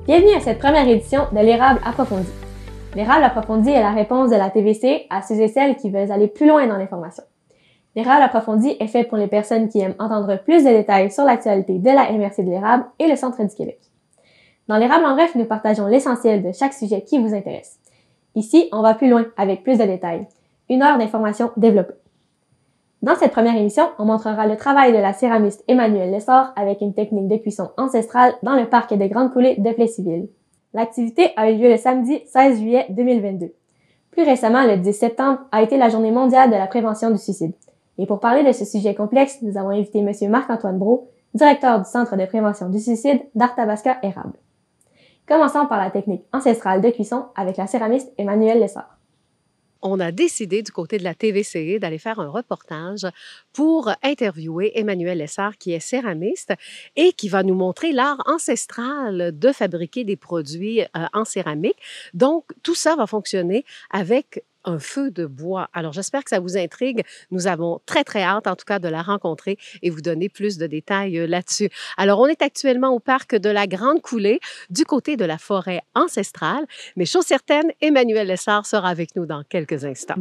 Bienvenue à cette première édition de l'Érable approfondi. L'Érable approfondi est la réponse de la TVC à ceux et celles qui veulent aller plus loin dans l'information. L'Érable approfondi est fait pour les personnes qui aiment entendre plus de détails sur l'actualité de la MRC de l'Érable et le Centre du Québec. Dans l'Érable en bref, nous partageons l'essentiel de chaque sujet qui vous intéresse. Ici, on va plus loin avec plus de détails. 1 heure d'information développée. Dans cette première émission, on montrera le travail de la céramiste Emmanuelle Lessard avec une technique de cuisson ancestrale dans le parc des Grandes Coulées de Plessisville. L'activité a eu lieu le samedi 16 juillet 2022. Plus récemment, le 10 septembre, a été la journée mondiale de la prévention du suicide. Et pour parler de ce sujet complexe, nous avons invité M. Marc-Antoine Brault, directeur du Centre de prévention du suicide d'Arthabasca Érable. Commençons par la technique ancestrale de cuisson avec la céramiste Emmanuelle Lessard. On a décidé du côté de la TVC d'aller faire un reportage pour interviewer Emmanuelle Lessard, qui est céramiste et qui va nous montrer l'art ancestral de fabriquer des produits en céramique. Donc, tout ça va fonctionner avec un feu de bois. Alors, j'espère que ça vous intrigue. Nous avons très, très hâte, en tout cas, de la rencontrer et vous donner plus de détails là-dessus. Alors, on est actuellement au parc de la Grande Coulée, du côté de la forêt ancestrale. Mais chose certaine, Emmanuelle Lessard sera avec nous dans quelques instants.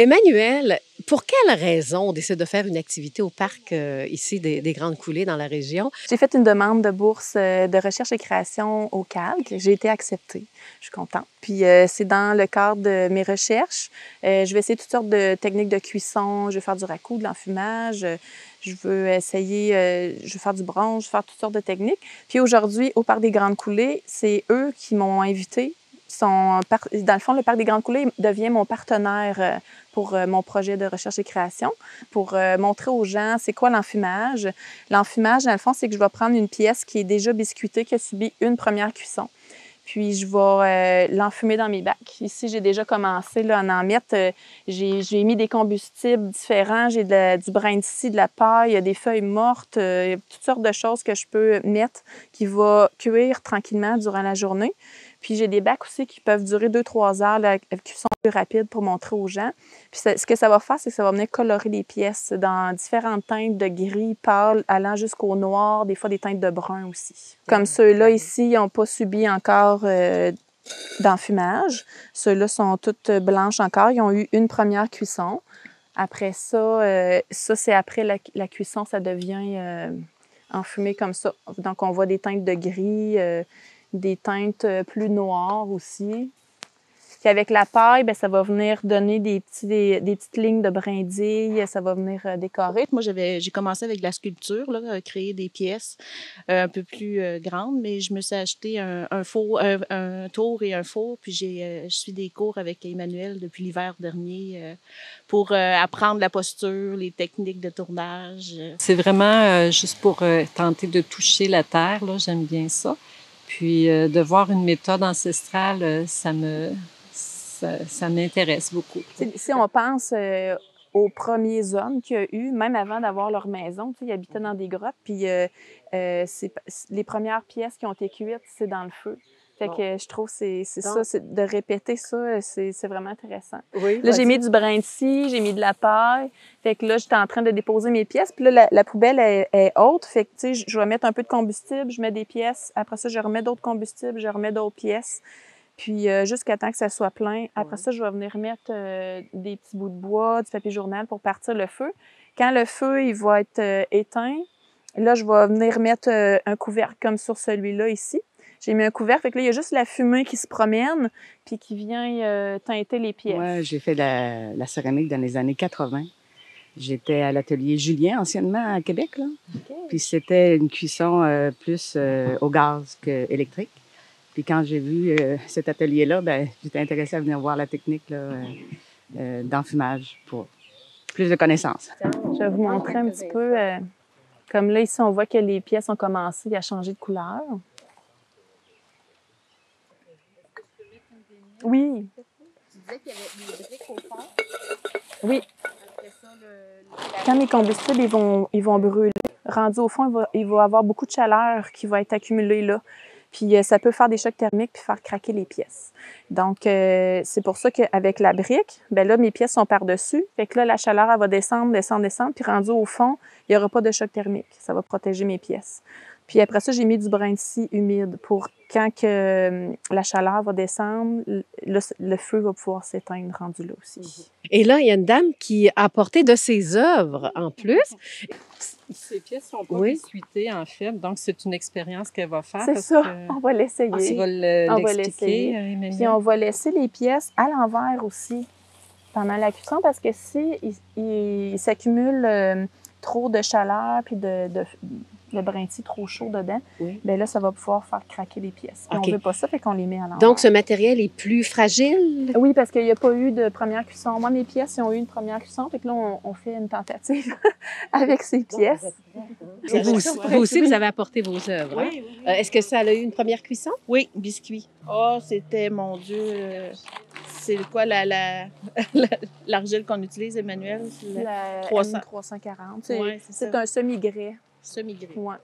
Emmanuelle, pour quelle raison on décide de faire une activité au parc ici des Grandes Coulées dans la région? J'ai fait une demande de bourse de recherche et création au CALC. J'ai été acceptée. Je suis contente. Puis c'est dans le cadre de mes recherches. Je vais essayer toutes sortes de techniques de cuisson. Je vais faire du ragoût, de l'enfumage. Je veux essayer, je veux faire du bronze, je veux faire toutes sortes de techniques. Puis aujourd'hui, au Parc des Grandes Coulées, c'est eux qui m'ont invitée. Dans le fond, le Parc des Grandes Coulées devient mon partenaire pour mon projet de recherche et création, pour montrer aux gens c'est quoi l'enfumage. L'enfumage, dans le fond, c'est que je vais prendre une pièce qui est déjà biscuitée, qui a subi une première cuisson. Puis, je vais l'enfumer dans mes bacs. Ici, j'ai déjà commencé là, à en mettre. J'ai mis des combustibles différents. J'ai du brin de scie, de la paille, des feuilles mortes, toutes sortes de choses que je peux mettre qui vont cuire tranquillement durant la journée. Puis, j'ai des bacs aussi qui peuvent durer 2-3 heures, là, qui sont plus rapides pour montrer aux gens. Puis, ce que ça va faire, c'est que ça va venir colorer les pièces dans différentes teintes de gris pâle, allant jusqu'au noir, des fois des teintes de brun aussi. Comme ceux-là ici, ils n'ont pas subi encore d'enfumage. Ceux-là sont toutes blanches encore. Ils ont eu une première cuisson. Après ça, c'est après la cuisson, ça devient enfumé comme ça. Donc, on voit des teintes de gris, des teintes plus noires aussi. Puis avec la paille, bien, ça va venir donner des petites lignes de brindilles, ça va venir décorer. Moi, j'ai commencé avec de la sculpture, là, à créer des pièces un peu plus grandes, mais je me suis acheté un tour et un four, puis je suis des cours avec Emmanuelle depuis l'hiver dernier pour apprendre la posture, les techniques de tournage. C'est vraiment juste pour tenter de toucher la terre, là, j'aime bien ça. Puis de voir une méthode ancestrale, ça m'intéresse beaucoup. Si on pense aux premiers hommes qu'il y a eu, même avant d'avoir leur maison, ils habitaient dans des grottes, puis les premières pièces qui ont été cuites, c'est dans le feu. Fait Bon. que je trouve que c'est Donc- ça, c'est de répéter ça, c'est vraiment intéressant. Oui, Là, j'ai mis du brin de scie, j'ai mis de la paille. Fait que là, j'étais en train de déposer mes pièces. Puis là, la poubelle est haute. Fait que, tu sais, je vais mettre un peu de combustible, je mets des pièces. Après ça, je remets d'autres combustibles, je remets d'autres pièces. Puis jusqu'à temps que ça soit plein. Après ça, je vais venir mettre des petits bouts de bois, du papier journal pour partir le feu. Quand le feu, il va être éteint, là, je vais venir mettre un couvercle comme sur celui-là ici. J'ai mis un couvercle, fait que là, il y a juste la fumée qui se promène puis qui vient teinter les pièces. Moi, j'ai fait la céramique dans les années 80. J'étais à l'atelier Julien, anciennement à Québec, là. OK. Puis c'était une cuisson plus au gaz qu'électrique. Puis quand j'ai vu cet atelier-là, ben j'étais intéressée à venir voir la technique là, d'enfumage pour plus de connaissances. Je vais vous montrer un petit peu. Comme là, ici, on voit que les pièces ont commencé à changer de couleur. Oui. Tu disais qu'il y avait des briques au fond. Oui. Après ça, Quand mes combustibles ils vont brûler, rendu au fond, il va avoir beaucoup de chaleur qui va être accumulée là. Puis ça peut faire des chocs thermiques puis faire craquer les pièces. Donc, c'est pour ça qu'avec la brique, ben là, mes pièces sont par-dessus. Fait que là, la chaleur, elle va descendre. Puis rendu au fond, il n'y aura pas de choc thermique. Ça va protéger mes pièces. Puis après ça, j'ai mis du brin de scie humide pour quand que la chaleur va descendre, le feu va pouvoir s'éteindre rendu là aussi. Et là, il y a une dame qui a apporté de ses œuvres en plus. Ces pièces sont pas Oui. biscuitées, en fait, donc c'est une expérience qu'elle va faire. C'est parce ça, que- on va l'essayer. Ah, tu vas On va l'expliquer, l'essayer. Emmanuel? Puis on va laisser les pièces à l'envers aussi pendant la cuisson parce que si il s'accumule trop de chaleur puis de brin de scie trop chaud dedans, Oui. bien là, ça va pouvoir faire craquer les pièces. Puis OK. on veut pas ça, fait qu'on les met à l'envers. Donc, ce matériel est plus fragile. Oui, parce qu'il n'y a pas eu de première cuisson. Moi, mes pièces, ils ont eu une première cuisson, fait que là, on fait une tentative avec ces pièces. Vous aussi, vous avez apporté vos œuvres. hein? Oui, oui. Est-ce que ça a eu une première cuisson? Oui, biscuit. Oh, c'était, mon Dieu, c'est quoi l'argile qu'on utilise, Emmanuel? C'est La 300. M340. Ouais, C'est un semi-grès. semi-gris. Ouais.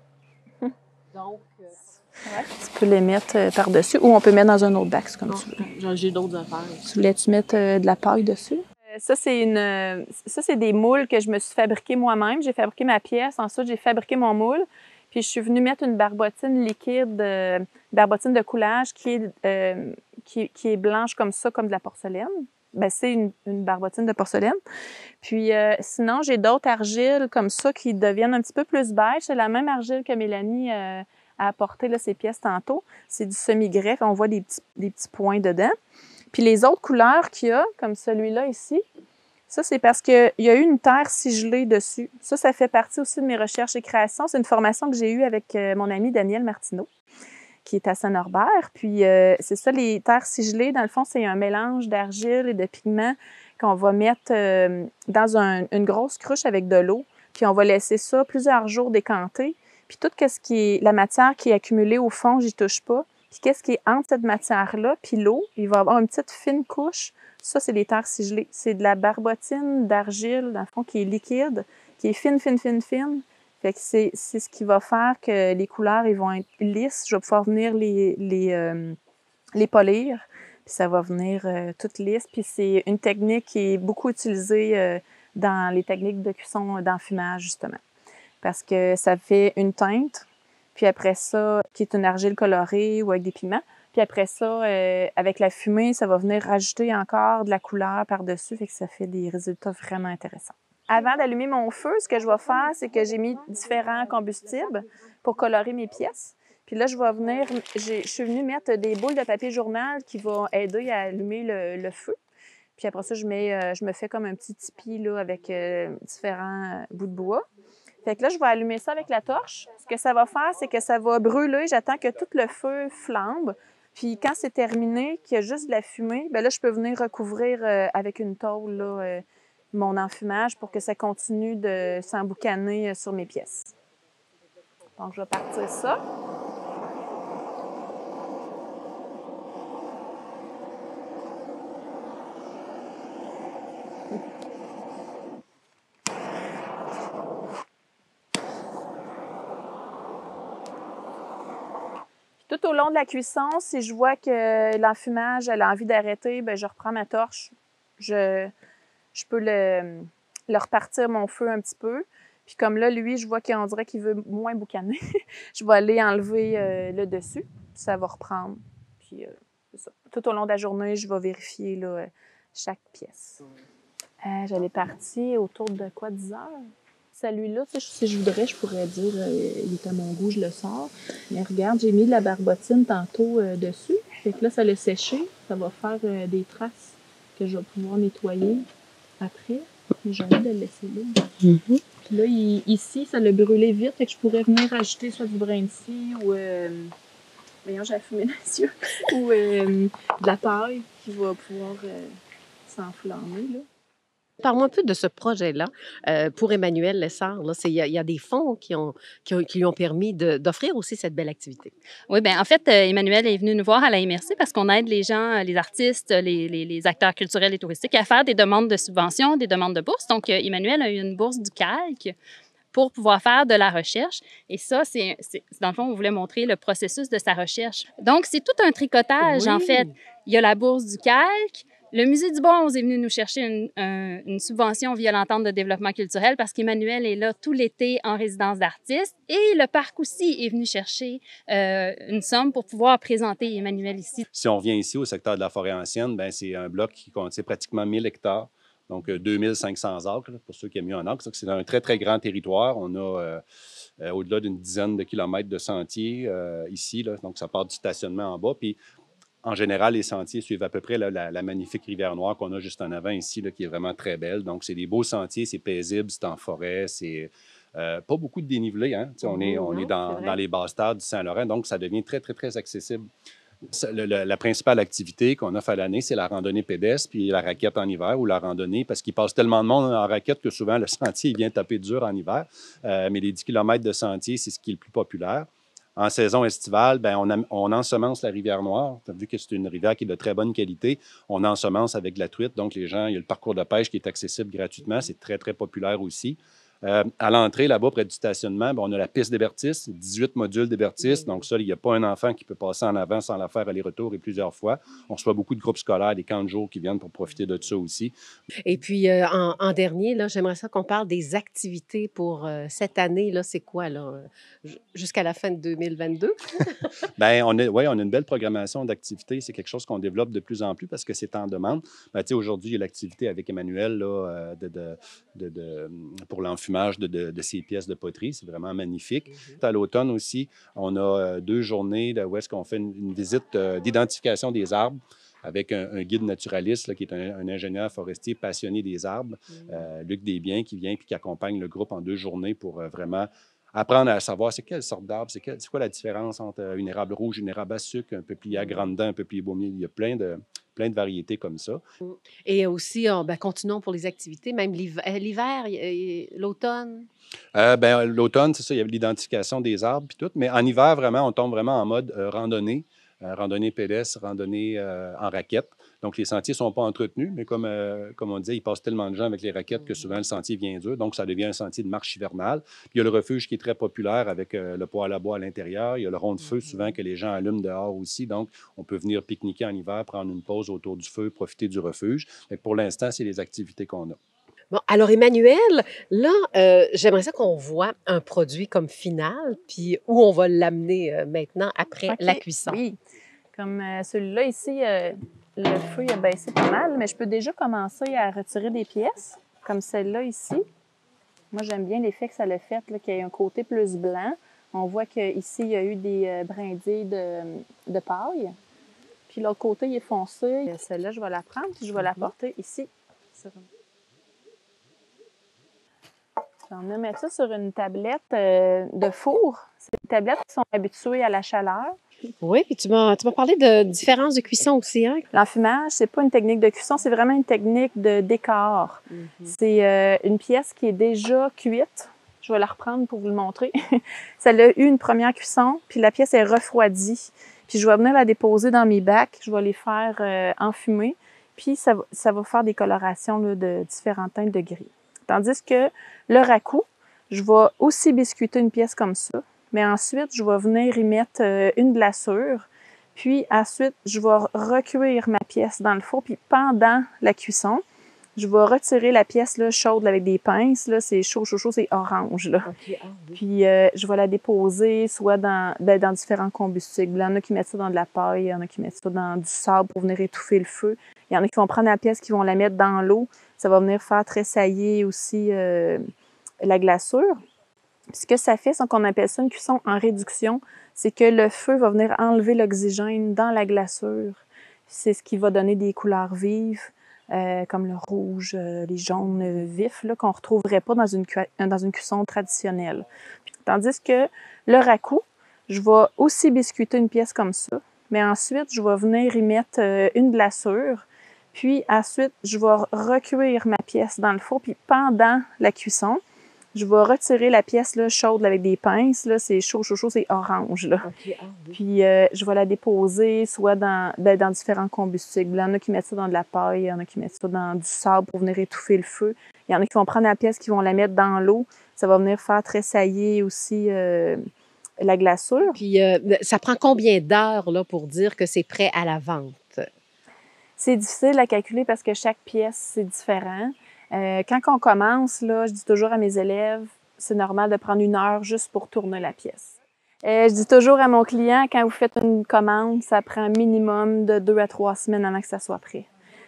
Donc, Tu peux les mettre par-dessus ou on peut mettre dans un autre bac, c'est comme tu veux. J'ai d'autres affaires. Tu voulais-tu mettre de la paille dessus? Ça, c'est des moules que je me suis fabriquées moi-même. J'ai fabriqué ma pièce. Ensuite, j'ai fabriqué mon moule. Puis, je suis venue mettre une barbotine liquide, barbotine de coulage qui est blanche comme ça, comme de la porcelaine. Ben, c'est une barbotine de porcelaine. Puis, sinon, j'ai d'autres argiles comme ça qui deviennent un petit peu plus beige. C'est la même argile que Mélanie a apporté là, ses pièces tantôt. C'est du semi-grès. On voit des petits points dedans. Puis les autres couleurs qu'il y a, comme celui-là ici, ça, c'est parce qu'il y a eu une terre ciselée dessus. Ça fait partie aussi de mes recherches et créations. C'est une formation que j'ai eue avec mon ami Daniel Martineau, qui est à Saint-Norbert. Puis c'est ça, les terres ciselées, dans le fond, c'est un mélange d'argile et de pigments qu'on va mettre dans une grosse cruche avec de l'eau. Puis on va laisser ça plusieurs jours décanter. Puis tout ce qui est la matière qui est accumulée au fond, j'y touche pas. Puis qu'est-ce qui est entre cette matière-là, puis l'eau, il va y avoir une petite fine couche. Ça, c'est des terres ciselées. C'est de la barbotine d'argile, dans le fond, qui est liquide, qui est fine. Fait que c'est ce qui va faire que les couleurs, ils vont être lisses. Je vais pouvoir venir les polir, puis ça va venir toute lisse. Puis c'est une technique qui est beaucoup utilisée dans les techniques de cuisson d'enfumage, justement. Parce que ça fait une teinte, puis après ça, qui est une argile colorée ou avec des pigments. Puis après ça, avec la fumée, ça va venir rajouter encore de la couleur par-dessus, fait que ça fait des résultats vraiment intéressants. Avant d'allumer mon feu, ce que je vais faire, c'est que j'ai mis différents combustibles pour colorer mes pièces. Puis là, je suis venue mettre des boules de papier journal qui vont aider à allumer le feu. Puis après ça, je me fais comme un petit tipi là, avec différents bouts de bois. Fait que là, je vais allumer ça avec la torche. Ce que ça va faire, c'est que ça va brûler. J'attends que tout le feu flambe. Puis quand c'est terminé, qu'il y a juste de la fumée, bien là, je peux venir recouvrir avec une tôle là, mon enfumage pour que ça continue de s'emboucaner sur mes pièces. Donc, je vais partir ça. Tout Tout au long de la cuisson, si je vois que l'enfumage elle a envie d'arrêter, ben je reprends ma torche. Je peux le repartir mon feu un petit peu. Puis comme là, lui, je vois qu'on dirait qu'il veut moins boucaner. Je vais aller enlever le dessus. Puis ça va reprendre. Puis c'est ça. Tout au long de la journée, je vais vérifier là, chaque pièce. J'allais partir autour de quoi, 10 heures? Celui-là, si je voudrais, je pourrais dire il est à mon goût, je le sors. Mais regarde, j'ai mis de la barbotine tantôt dessus. Fait que là, ça l'a séché. Ça va faire des traces que je vais pouvoir nettoyer après. Mais j'ai envie de le laisser là. Mm-hmm. Puis là, ici, ça l'a brûlé vite. Fait que je pourrais venir ajouter soit du brin de scie ou... voyons, j'ai fumé dans les yeux. Ou de la paille qui va pouvoir s'enflammer, là. Parle-moi un peu de ce projet-là pour Emmanuelle Lessard. Il y a des fonds qui lui ont permis d'offrir aussi cette belle activité. Oui, bien, en fait, Emmanuelle est venue nous voir à la MRC parce qu'on aide les gens, les artistes, les acteurs culturels et touristiques à faire des demandes de subventions, des demandes de bourses. Donc, Emmanuelle a eu une bourse du Calque pour pouvoir faire de la recherche. Et ça, c'est dans le fond, on voulait montrer le processus de sa recherche. Donc, c'est tout un tricotage, en fait. Il y a la bourse du Calque. Le Musée du Bronze est venu nous chercher une subvention via l'entente de développement culturel parce qu'Emmanuelle est là tout l'été en résidence d'artiste. Et le parc aussi est venu chercher une somme pour pouvoir présenter Emmanuelle ici. Si on revient ici au secteur de la forêt ancienne, bien, c'est un bloc qui contient pratiquement 1000 hectares, donc 2500 acres, là, pour ceux qui aiment mieux en acres. C'est un très, très grand territoire. On a au-delà d'une dizaine de kilomètres de sentiers ici, là, donc ça part du stationnement en bas. Puis, en général, les sentiers suivent à peu près là, la magnifique rivière Noire qu'on a juste en avant ici, là, qui est vraiment très belle. Donc, c'est des beaux sentiers, c'est paisible, c'est en forêt, c'est pas beaucoup de dénivelé. Hein? On est dans les basses terres du Saint-Laurent, donc ça devient très, très, très accessible. La principale activité qu'on offre à l'année, c'est la randonnée pédestre puis la raquette en hiver ou la randonnée, parce qu'il passe tellement de monde en raquette que souvent le sentier il vient taper dur en hiver. Mais les 10 km de sentier, c'est ce qui est le plus populaire. En saison estivale, bien, on ensemence la rivière Noire. Vu que c'est une rivière qui est de très bonne qualité, on ensemence avec de la truite. Donc, les gens, il y a le parcours de pêche qui est accessible gratuitement. C'est très, très populaire aussi. À l'entrée, là-bas, près du stationnement, bien, on a la piste d'Hébertis, 18 modules d'Hébertis. Donc, ça, il n'y a pas un enfant qui peut passer en avant sans la faire aller-retour et plusieurs fois. On reçoit beaucoup de groupes scolaires, des camps de jour qui viennent pour profiter de ça aussi. Et puis, en dernier, là, j'aimerais ça qu'on parle des activités pour cette année. Là, c'est quoi, là, jusqu'à la fin de 2022? Bien, on a une belle programmation d'activités. C'est quelque chose qu'on développe de plus en plus parce que c'est en demande. Bien, tu sais, aujourd'hui, il y a l'activité avec Emmanuelle là, pour l'enfumage de ces pièces de poterie. C'est vraiment magnifique. À l'automne aussi, on a 2 journées où est-ce qu'on fait une visite d'identification des arbres avec un guide naturaliste là, qui est un ingénieur forestier passionné des arbres, Luc Desbiens, qui vient et qui accompagne le groupe en 2 journées pour vraiment apprendre à savoir c'est quelle sorte d'arbre, c'est quoi la différence entre une érable rouge, une érable à sucre, un peuplier à grandes dents, un peuplier baumier. Il y a plein de variétés comme ça. Et aussi, continuons pour les activités, même l'hiver, l'automne. L'automne, c'est ça, il y a l'identification des arbres puis tout, mais en hiver, vraiment, on tombe vraiment en mode randonnée. Randonnée pédestre, randonnée en raquette. Donc, les sentiers ne sont pas entretenus, mais comme on disait, il passe tellement de gens avec les raquettes que souvent le sentier vient dur. Donc, ça devient un sentier de marche hivernale. Puis, il y a le refuge qui est très populaire avec le poêle à bois à l'intérieur. Il y a le rond de feu souvent que les gens allument dehors aussi. Donc, on peut venir pique-niquer en hiver, prendre une pause autour du feu, profiter du refuge. Fait que pour l'instant, c'est les activités qu'on a. Bon, alors Emmanuelle, là, j'aimerais ça qu'on voit un produit comme final, puis où on va l'amener maintenant après la cuisson. Oui, comme celui-là ici, le feu il a baissé pas mal, mais je peux déjà commencer à retirer des pièces, comme celle-là ici. Moi, j'aime bien l'effet que ça l'a fait, qu'il y ait un côté plus blanc. On voit qu'ici, il y a eu des brindilles de paille. Puis l'autre côté, il est foncé. Celle-là, je vais la prendre, puis je vais la porter ici. On va mettre ça sur une tablette de four. C'est des tablettes qui sont habituées à la chaleur. Oui, puis tu m'as parlé de différence de cuisson aussi, hein? L'enfumage, c'est pas une technique de cuisson, c'est vraiment une technique de décor. C'est une pièce qui est déjà cuite. Je vais la reprendre pour vous le montrer. Ça a eu une première cuisson, puis la pièce est refroidie. Puis je vais venir la déposer dans mes bacs. Je vais les faire enfumer. Puis ça va faire des colorations là, de différentes teintes de gris. Tandis que le raku, je vais aussi biscuiter une pièce comme ça, mais ensuite, je vais venir y mettre une glaçure. Puis ensuite, je vais recuire ma pièce dans le four. Puis pendant la cuisson, je vais retirer la pièce là, chaude là, avec des pinces. Là, c'est chaud, c'est orange. Là. OK. Ah, oui. Puis je vais la déposer soit dans différents combustibles. Il y en a qui mettent ça dans de la paille, il y en a qui mettent ça dans du sable pour venir étouffer le feu. Il y en a qui vont prendre la pièce, qui vont la mettre dans l'eau. Ça va venir faire tressailler aussi la glaçure. Puis ce que ça fait, c'est qu'on appelle ça une cuisson en réduction. C'est que le feu va venir enlever l'oxygène dans la glaçure. C'est ce qui va donner des couleurs vives, comme le rouge, les jaunes vifs, là, qu'on ne retrouverait pas dans une cuisson traditionnelle. Tandis que le raku, je vais aussi biscuiter une pièce comme ça, mais ensuite, je vais venir y mettre une glaçure. Puis ensuite, je vais recuire ma pièce dans le four. Puis pendant la cuisson, je vais retirer la pièce là, chaude là, avec des pinces. Là, c'est chaud, c'est orange. Là. OK. Ah, oui. Puis je vais la déposer soit dans différents combustibles. Il y en a qui mettent ça dans de la paille, il y en a qui mettent ça dans du sable pour venir étouffer le feu. Il y en a qui vont prendre la pièce, qui vont la mettre dans l'eau. Ça va venir faire tressailler aussi la glaçure. Puis, ça prend combien d'heures là, pour dire que c'est prêt à la vente? C'est difficile à calculer parce que chaque pièce, c'est différent. Quand on commence, là, je dis toujours à mes élèves, c'est normal de prendre 1 heure juste pour tourner la pièce. Je dis toujours à mon client, quand vous faites une commande, ça prend un minimum de 2 à 3 semaines avant que ça soit prêt.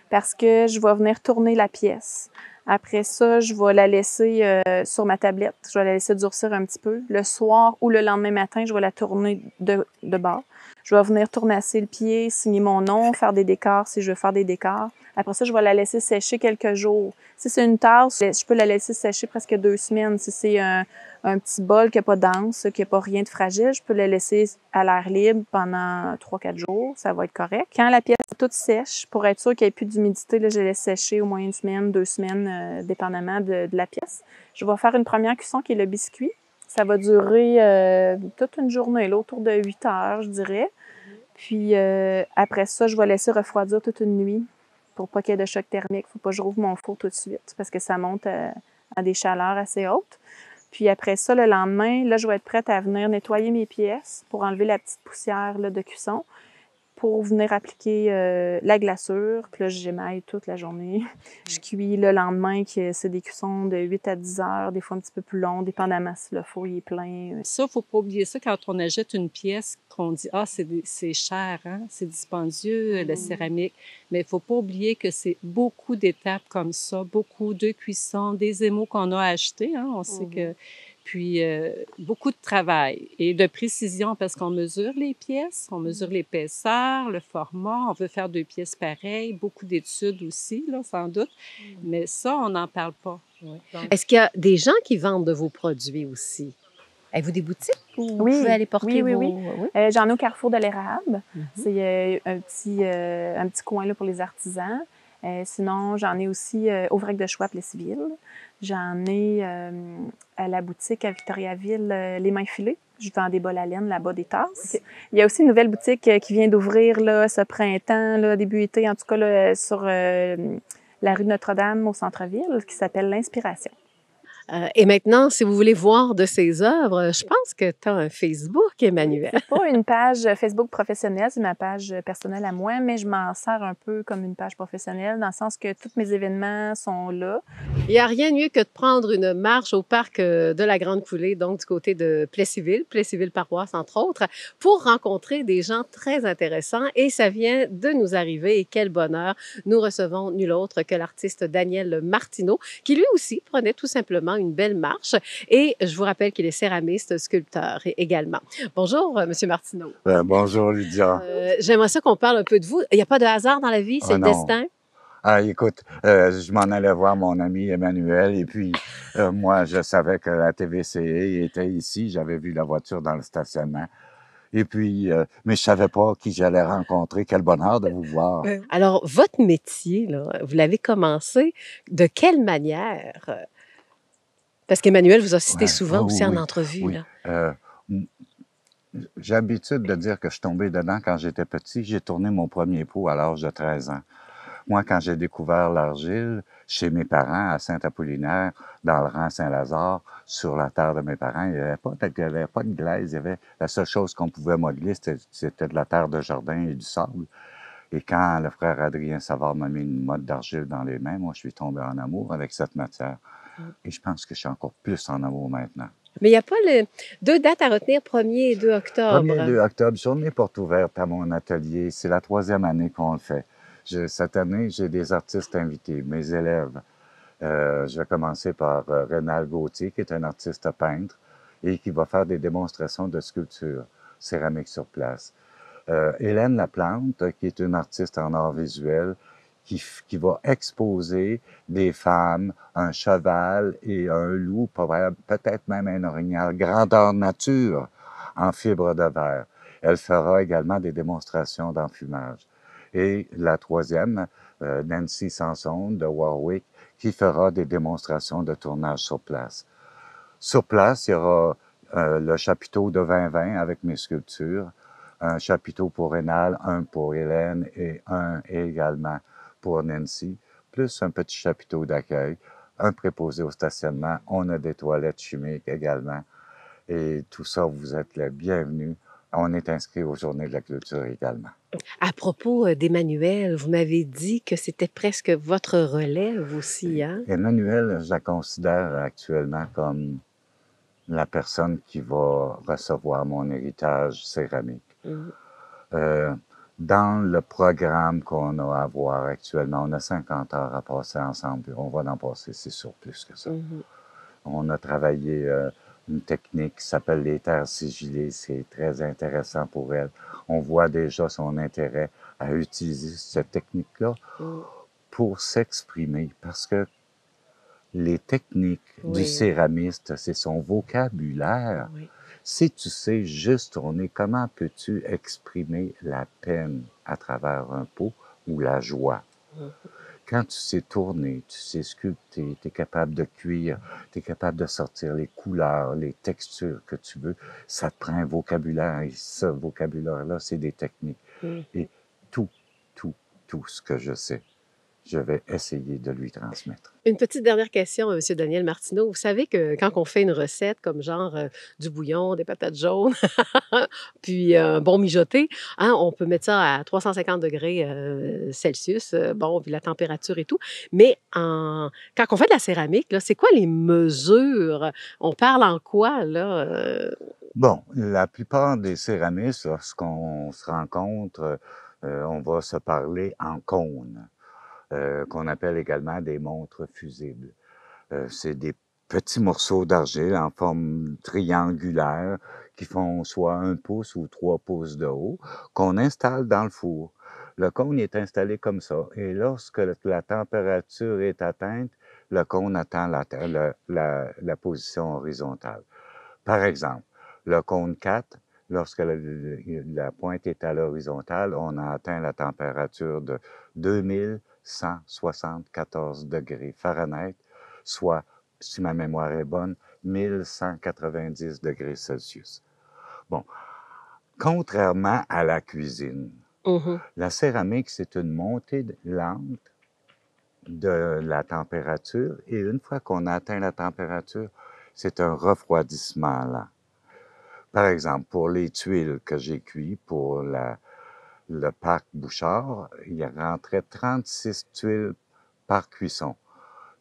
Parce que je vais venir tourner la pièce. Après ça, je vais la laisser sur ma tablette. Je vais la laisser durcir un petit peu. Le soir ou le lendemain matin, je vais la tourner de bord. Je vais venir tournasser le pied, signer mon nom, faire des décors si je veux faire des décors. Après ça, je vais la laisser sécher quelques jours. Si c'est une tasse, je peux la laisser sécher presque 2 semaines. Si c'est un petit bol qui n'est pas dense, qui n'a pas rien de fragile, je peux la laisser à l'air libre pendant 3-4 jours. Ça va être correct. Quand la pièce est toute sèche, pour être sûr qu'il n'y ait plus d'humidité, là, je la laisse sécher au moins 1 semaine, 2 semaines, dépendamment de la pièce. Je vais faire une première cuisson qui est le biscuit. Ça va durer toute une journée, là, autour de 8 heures, je dirais. Puis après ça, je vais laisser refroidir toute une nuit pour pas qu'il y ait de choc thermique. Il ne faut pas que je rouvre mon four tout de suite parce que ça monte à des chaleurs assez hautes. Puis après ça, le lendemain, là, je vais être prête à venir nettoyer mes pièces pour enlever la petite poussière là, de cuisson, pour venir appliquer la glaçure. Puis là, j'émaille toute la journée. Je cuis le lendemain, que c'est des cuissons de 8 à 10 heures, des fois un petit peu plus long, dépendamment si le four il est plein. Ça, il ne faut pas oublier ça quand on achète une pièce, qu'on dit « Ah, c'est cher, hein? C'est dispendieux, la céramique. » Mais il ne faut pas oublier que c'est beaucoup d'étapes comme ça, beaucoup de cuissons, des émaux qu'on a achetés. Hein? On sait que... Puis, beaucoup de travail et de précision parce qu'on mesure les pièces, on mesure l'épaisseur, le format, on veut faire 2 pièces pareilles, beaucoup d'études aussi, là, sans doute, mais ça, on n'en parle pas. Ouais. Donc, Est-ce qu'il y a des gens qui vendent de vos produits aussi? Avez-vous des boutiques où vous pouvez aller porter oui. vos... J'en ai au Carrefour de l'Érable. C'est un petit coin là, pour les artisans. Sinon, j'en ai aussi au Vrac de Choix à Plessisville. J'en ai à la boutique à Victoriaville, Les Mains Filées. Je vends des bols à laine là-bas, des tasses. Okay. Il y a aussi une nouvelle boutique qui vient d'ouvrir là, ce printemps, là, début été, en tout cas là, sur la rue Notre-Dame au centre-ville, qui s'appelle l'Inspiration. Et maintenant, si vous voulez voir de ses œuvres, je pense que tu as un Facebook, Emmanuelle. C'est pas une page Facebook professionnelle, c'est ma page personnelle à moi, mais je m'en sers un peu comme une page professionnelle, dans le sens que tous mes événements sont là. Il n'y a rien de mieux que de prendre une marche au parc de la Grande Coulée, donc du côté de Plessisville Paroisse, entre autres, pour rencontrer des gens très intéressants. Et ça vient de nous arriver. Et quel bonheur! Nous recevons nul autre que l'artiste Daniel Martineau, qui lui aussi prenait tout simplement une belle marche. Et je vous rappelle qu'il est céramiste, sculpteur également. Bonjour, Monsieur Martineau. Bonjour, Lydia. J'aimerais ça qu'on parle un peu de vous. Il n'y a pas de hasard dans la vie, c'est le destin? Ah, écoute, je m'en allais voir mon ami Emmanuel et puis moi, je savais que la TVCA était ici. J'avais vu la voiture dans le stationnement. Et puis, mais je savais pas qui j'allais rencontrer. Quel bonheur de vous voir. Alors, votre métier, là, vous l'avez commencé de quelle manière? Parce qu'Emmanuel vous a cité souvent aussi en entrevue. Oui. Là. J'ai l'habitude de dire que je suis tombé dedans quand j'étais petit. J'ai tourné mon premier pot à l'âge de 13 ans. Moi, quand j'ai découvert l'argile, chez mes parents, à Saint-Apollinaire, dans le rang Saint-Lazare, sur la terre de mes parents, il n'y avait pas de glaise. La seule chose qu'on pouvait modeler, c'était de la terre de jardin et du sable. Et quand le frère Adrien Savard m'a mis une motte d'argile dans les mains, moi, je suis tombé en amour avec cette matière. Et je pense que je suis encore plus en amour maintenant. Mais il n'y a pas deux dates à retenir, 1er et 2 octobre. 1er et 2 octobre, journée porte ouverte à mon atelier. C'est la 3e année qu'on le fait. Cette année, j'ai des artistes invités, mes élèves. Je vais commencer par Rénal Gauthier, qui est un artiste peintre et qui va faire des démonstrations de sculpture céramique sur place. Hélène Laplante, qui est une artiste en art visuel, qui va exposer des femmes, un cheval et un loup, peut-être même un orignal, grandeur nature, en fibre de verre. Elle fera également des démonstrations d'enfumage. Et la 3e, Nancy Sanson de Warwick, qui fera des démonstrations de tournage sur place. Sur place, il y aura le chapiteau de 2020 avec mes sculptures, un chapiteau pour Rénal, un pour Hélène et un également pour Nancy, plus un petit chapiteau d'accueil, un préposé au stationnement. On a des toilettes chimiques également. Et tout ça, vous êtes les bienvenus. On est inscrit aux Journées de la clôture également. À propos d'Emmanuelle, vous m'avez dit que c'était presque votre relève aussi, hein? Emmanuelle, je la considère actuellement comme la personne qui va recevoir mon héritage céramique. Dans le programme qu'on a à voir actuellement, on a 50 heures à passer ensemble. On va en passer, c'est sûr, plus que ça. On a travaillé une technique qui s'appelle les terres sigillées. C'est très intéressant pour elle. On voit déjà son intérêt à utiliser cette technique-là pour s'exprimer, parce que les techniques du céramiste, c'est son vocabulaire. Si tu sais juste tourner, comment peux-tu exprimer la peine à travers un pot ou la joie? Quand tu sais tourner, tu sais sculpter, tu es capable de cuire, tu es capable de sortir les couleurs, les textures que tu veux, ça te prend un vocabulaire. Et ce vocabulaire-là, c'est des techniques. Et tout ce que je sais, je vais essayer de lui transmettre. Une petite dernière question, M. Daniel Martineau. Vous savez que quand on fait une recette comme genre du bouillon, des patates jaunes, puis un bon mijoté, hein, on peut mettre ça à 350 degrés Celsius, bon, puis la température et tout. Mais quand on fait de la céramique, là, c'est quoi les mesures? On parle en quoi, là? Bon, la plupart des céramistes, lorsqu'on se rencontre, on va se parler en cône. Qu'on appelle également des montres fusibles. C'est des petits morceaux d'argile en forme triangulaire qui font soit 1 pouce ou 3 pouces de haut, qu'on installe dans le four. Le cône est installé comme ça. Et lorsque la température est atteinte, le cône atteint la position horizontale. Par exemple, le cône 4, lorsque la pointe est à l'horizontale, on a atteint la température de 2174 degrés Fahrenheit, soit, si ma mémoire est bonne, 1190 degrés Celsius. Bon, contrairement à la cuisine, la céramique, c'est une montée lente de la température et une fois qu'on a atteint la température, c'est un refroidissement lent. Par exemple, pour les tuiles que j'ai cuites pour le parc Bouchard, il rentrait 36 tuiles par cuisson.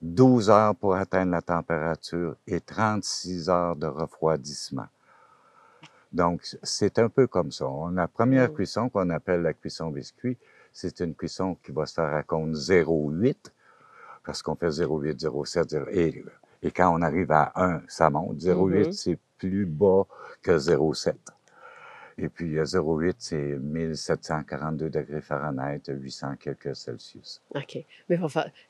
12 heures pour atteindre la température et 36 heures de refroidissement. Donc, c'est un peu comme ça. La première cuisson qu'on appelle la cuisson biscuit, c'est une cuisson qui va se faire à cône 0,8, parce qu'on fait 0,8, 0,7, 0, et quand on arrive à 1, ça monte. 0,8, c'est plus bas que 0,7. Et puis 0,8, c'est 1742 degrés Fahrenheit, 800 quelques Celsius. OK. Mais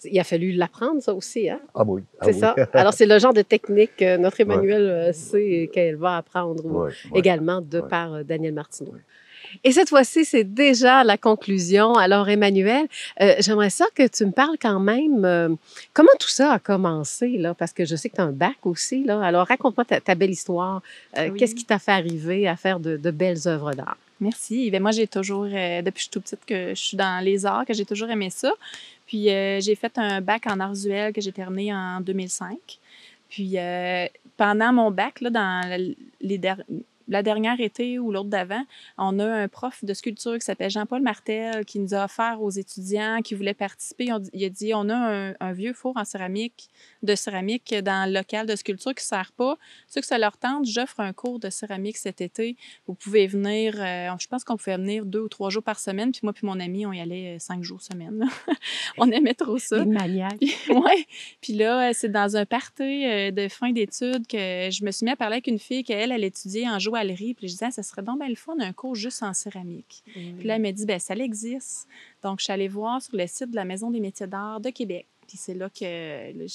il a fallu l'apprendre, ça aussi, hein? Ah oui. C'est ça. Alors, c'est le genre de technique que notre Emmanuelle sait qu'elle va apprendre également par Daniel Martineau. Et cette fois-ci, c'est déjà la conclusion. Alors, Emmanuelle, j'aimerais ça que tu me parles quand même comment tout ça a commencé, là, parce que je sais que tu as un bac aussi, là. Alors, raconte-moi ta belle histoire. Qu'est-ce qui t'a fait arriver à faire de belles œuvres d'art? Merci. Ben moi, j'ai toujours, depuis que je suis toute petite, que je suis dans les arts, que j'ai toujours aimé ça. Puis, j'ai fait un bac en arts visuels que j'ai terminé en 2005. Puis, pendant mon bac, là, dans la dernière été ou l'autre d'avant, on a un prof de sculpture qui s'appelle Jean-Paul Martel qui nous a offert aux étudiants qui voulaient participer. Il a dit, on a un vieux four en céramique dans le local de sculpture qui ne sert pas. Ceux que ça leur tente, j'offre un cours de céramique cet été. Vous pouvez venir, je pense qu'on pouvait venir 2 ou 3 jours par semaine. Puis moi puis mon ami, on y allait 5 jours semaine. On aimait trop ça. Des maniaques. Oui. Puis là, c'est dans un party de fin d'études que je me suis mis à parler avec une fille elle étudiait en joaillerie. Puis je disais, ça serait donc bien le fun, un cours juste en céramique. Puis là, elle m'a dit, ça existe. Donc, je suis allée voir sur le site de la Maison des métiers d'art de Québec. Puis c'est là que je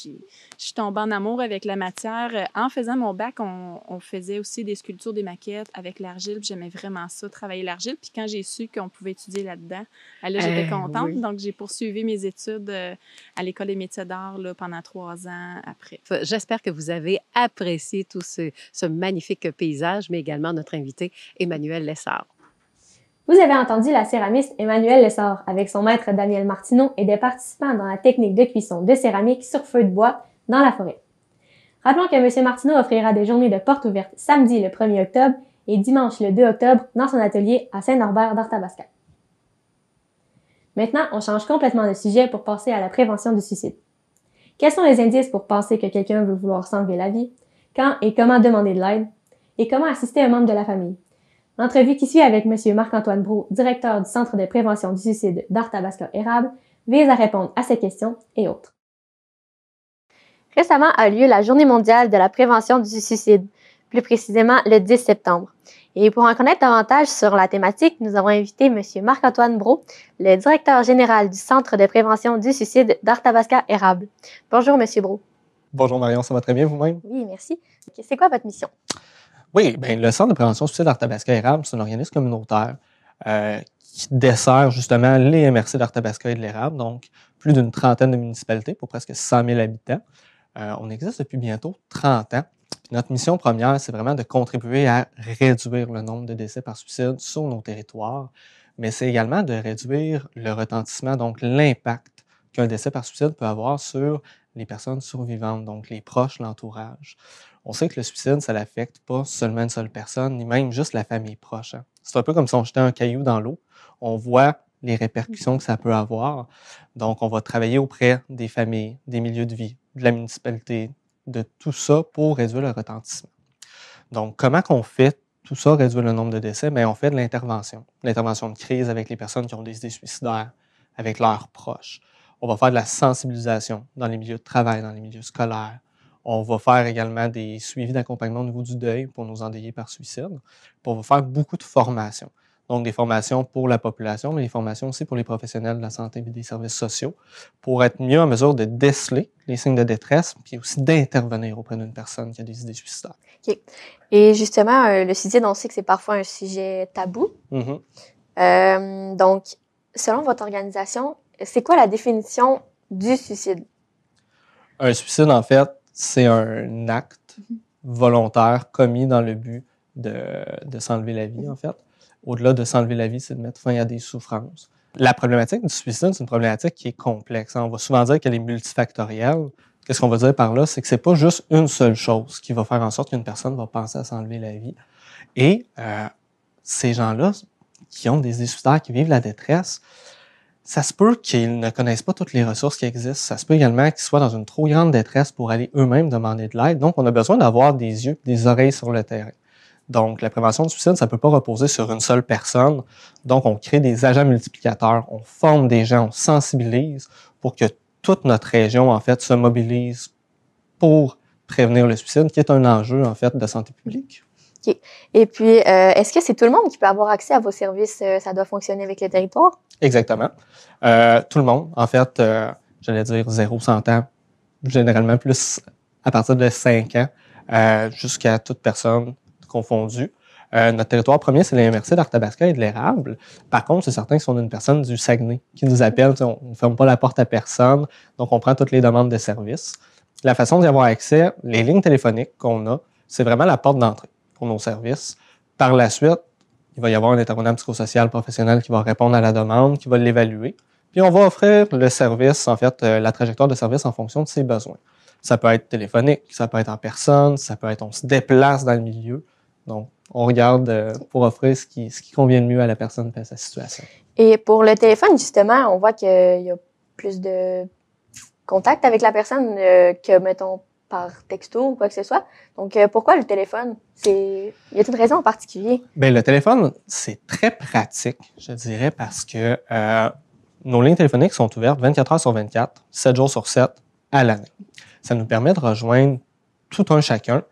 suis tombée en amour avec la matière. En faisant mon bac, on faisait aussi des sculptures, des maquettes avec l'argile. Puis j'aimais vraiment ça, travailler l'argile. Puis quand j'ai su qu'on pouvait étudier là-dedans, là, j'étais contente. Oui. Donc, j'ai poursuivi mes études à l'École des métiers d'art là, pendant 3 ans après. J'espère que vous avez apprécié tout ce magnifique paysage, mais également notre invité, Emmanuelle Lessard. Vous avez entendu la céramiste Emmanuelle Lessard avec son maître Daniel Martineau et des participants dans la technique de cuisson de céramique sur feu de bois dans la forêt. Rappelons que M. Martineau offrira des journées de portes ouvertes samedi le 1er octobre et dimanche le 2 octobre dans son atelier à Saint-Norbert d'Arthabasca. Maintenant, on change complètement de sujet pour passer à la prévention du suicide. Quels sont les indices pour penser que quelqu'un veut vouloir s'enlever la vie? Quand et comment demander de l'aide? Et comment assister un membre de la famille? L'entrevue qui suit avec M. Marc-Antoine Brault, directeur du Centre de prévention du suicide d'Arthabasca-Érable, vise à répondre à ces questions et autres. Récemment a lieu la Journée mondiale de la prévention du suicide, plus précisément le 10 septembre. Et pour en connaître davantage sur la thématique, nous avons invité M. Marc-Antoine Brault, le directeur général du Centre de prévention du suicide d'Arthabasca-Érable. Bonjour, M. Brault. Bonjour Marion, ça va très bien vous-même? Oui, merci. C'est quoi votre mission? Oui, bien, le Centre de prévention du suicide d'Arthabasca-Érable, c'est un organisme communautaire qui dessert justement les MRC d'Arthabasca et de l'Érable, donc plus d'une trentaine de municipalités pour presque 100 000 habitants. On existe depuis bientôt 30 ans. Puis notre mission première, c'est vraiment de contribuer à réduire le nombre de décès par suicide sur nos territoires, mais c'est également de réduire le retentissement, donc l'impact qu'un décès par suicide peut avoir sur les personnes survivantes, donc les proches, l'entourage. On sait que le suicide, ça n'affecte pas seulement une seule personne, ni même juste la famille proche. Hein. C'est un peu comme si on jetait un caillou dans l'eau. On voit les répercussions que ça peut avoir. Donc, on va travailler auprès des familles, des milieux de vie, de la municipalité, de tout ça pour réduire le retentissement. Donc, comment qu'on fait tout ça, réduire le nombre de décès? Bien, on fait de l'intervention. L'intervention de crise avec les personnes qui ont des idées suicidaires, avec leurs proches. On va faire de la sensibilisation dans les milieux de travail, dans les milieux scolaires. On va faire également des suivis d'accompagnement au niveau du deuil pour nos endeuillés par suicide. Puis on va faire beaucoup de formations. Donc, des formations pour la population, mais des formations aussi pour les professionnels de la santé et des services sociaux pour être mieux en mesure de déceler les signes de détresse puis aussi d'intervenir auprès d'une personne qui a des idées suicidaires. OK. Et justement, le suicide, on sait que c'est parfois un sujet tabou. Donc, selon votre organisation, c'est quoi la définition du suicide? Un suicide, en fait, c'est un acte volontaire commis dans le but de s'enlever la vie, en fait. Au-delà de s'enlever la vie, c'est de mettre fin à des souffrances. La problématique du suicide, c'est une problématique qui est complexe. On va souvent dire qu'elle est multifactorielle. Qu'est-ce qu'on va dire par là? C'est que c'est pas juste une seule chose qui va faire en sorte qu'une personne va penser à s'enlever la vie. Et ces gens-là, qui ont des idées suicidaires, qui vivent la détresse, ça se peut qu'ils ne connaissent pas toutes les ressources qui existent. Ça se peut également qu'ils soient dans une trop grande détresse pour aller eux-mêmes demander de l'aide. Donc, on a besoin d'avoir des yeux, des oreilles sur le terrain. Donc, la prévention du suicide, ça ne peut pas reposer sur une seule personne. Donc, on crée des agents multiplicateurs, on forme des gens, on sensibilise pour que toute notre région, en fait, se mobilise pour prévenir le suicide, qui est un enjeu, en fait, de santé publique. OK. Et puis, est-ce que c'est tout le monde qui peut avoir accès à vos services? Ça doit fonctionner avec le territoire? Exactement. Tout le monde, en fait, j'allais dire 0-100 ans, généralement plus à partir de 5 ans, jusqu'à toute personne confondue. Notre territoire premier, c'est les MRC d'Arthabasca et de l'Érable. Par contre, c'est certain que si on a une personne du Saguenay qui nous appelle, on ne ferme pas la porte à personne, donc on prend toutes les demandes de services. La façon d'y avoir accès, les lignes téléphoniques qu'on a, c'est vraiment la porte d'entrée pour nos services. Par la suite, il va y avoir un intervenant psychosocial professionnel qui va répondre à la demande, qui va l'évaluer. Puis on va offrir le service, en fait, la trajectoire de service en fonction de ses besoins. Ça peut être téléphonique, ça peut être en personne, ça peut être on se déplace dans le milieu. Donc, on regarde pour offrir ce qui convient le mieux à la personne et à sa situation. Et pour le téléphone, justement, on voit qu'il y a plus de contact avec la personne que, mettons, par texto ou quoi que ce soit. Donc, pourquoi le téléphone? Y a-t-il une raison en particulier? Bien, le téléphone, c'est très pratique, je dirais, parce que nos lignes téléphoniques sont ouvertes 24 heures sur 24, 7 jours sur 7 à l'année. Ça nous permet de rejoindre tout un chacun.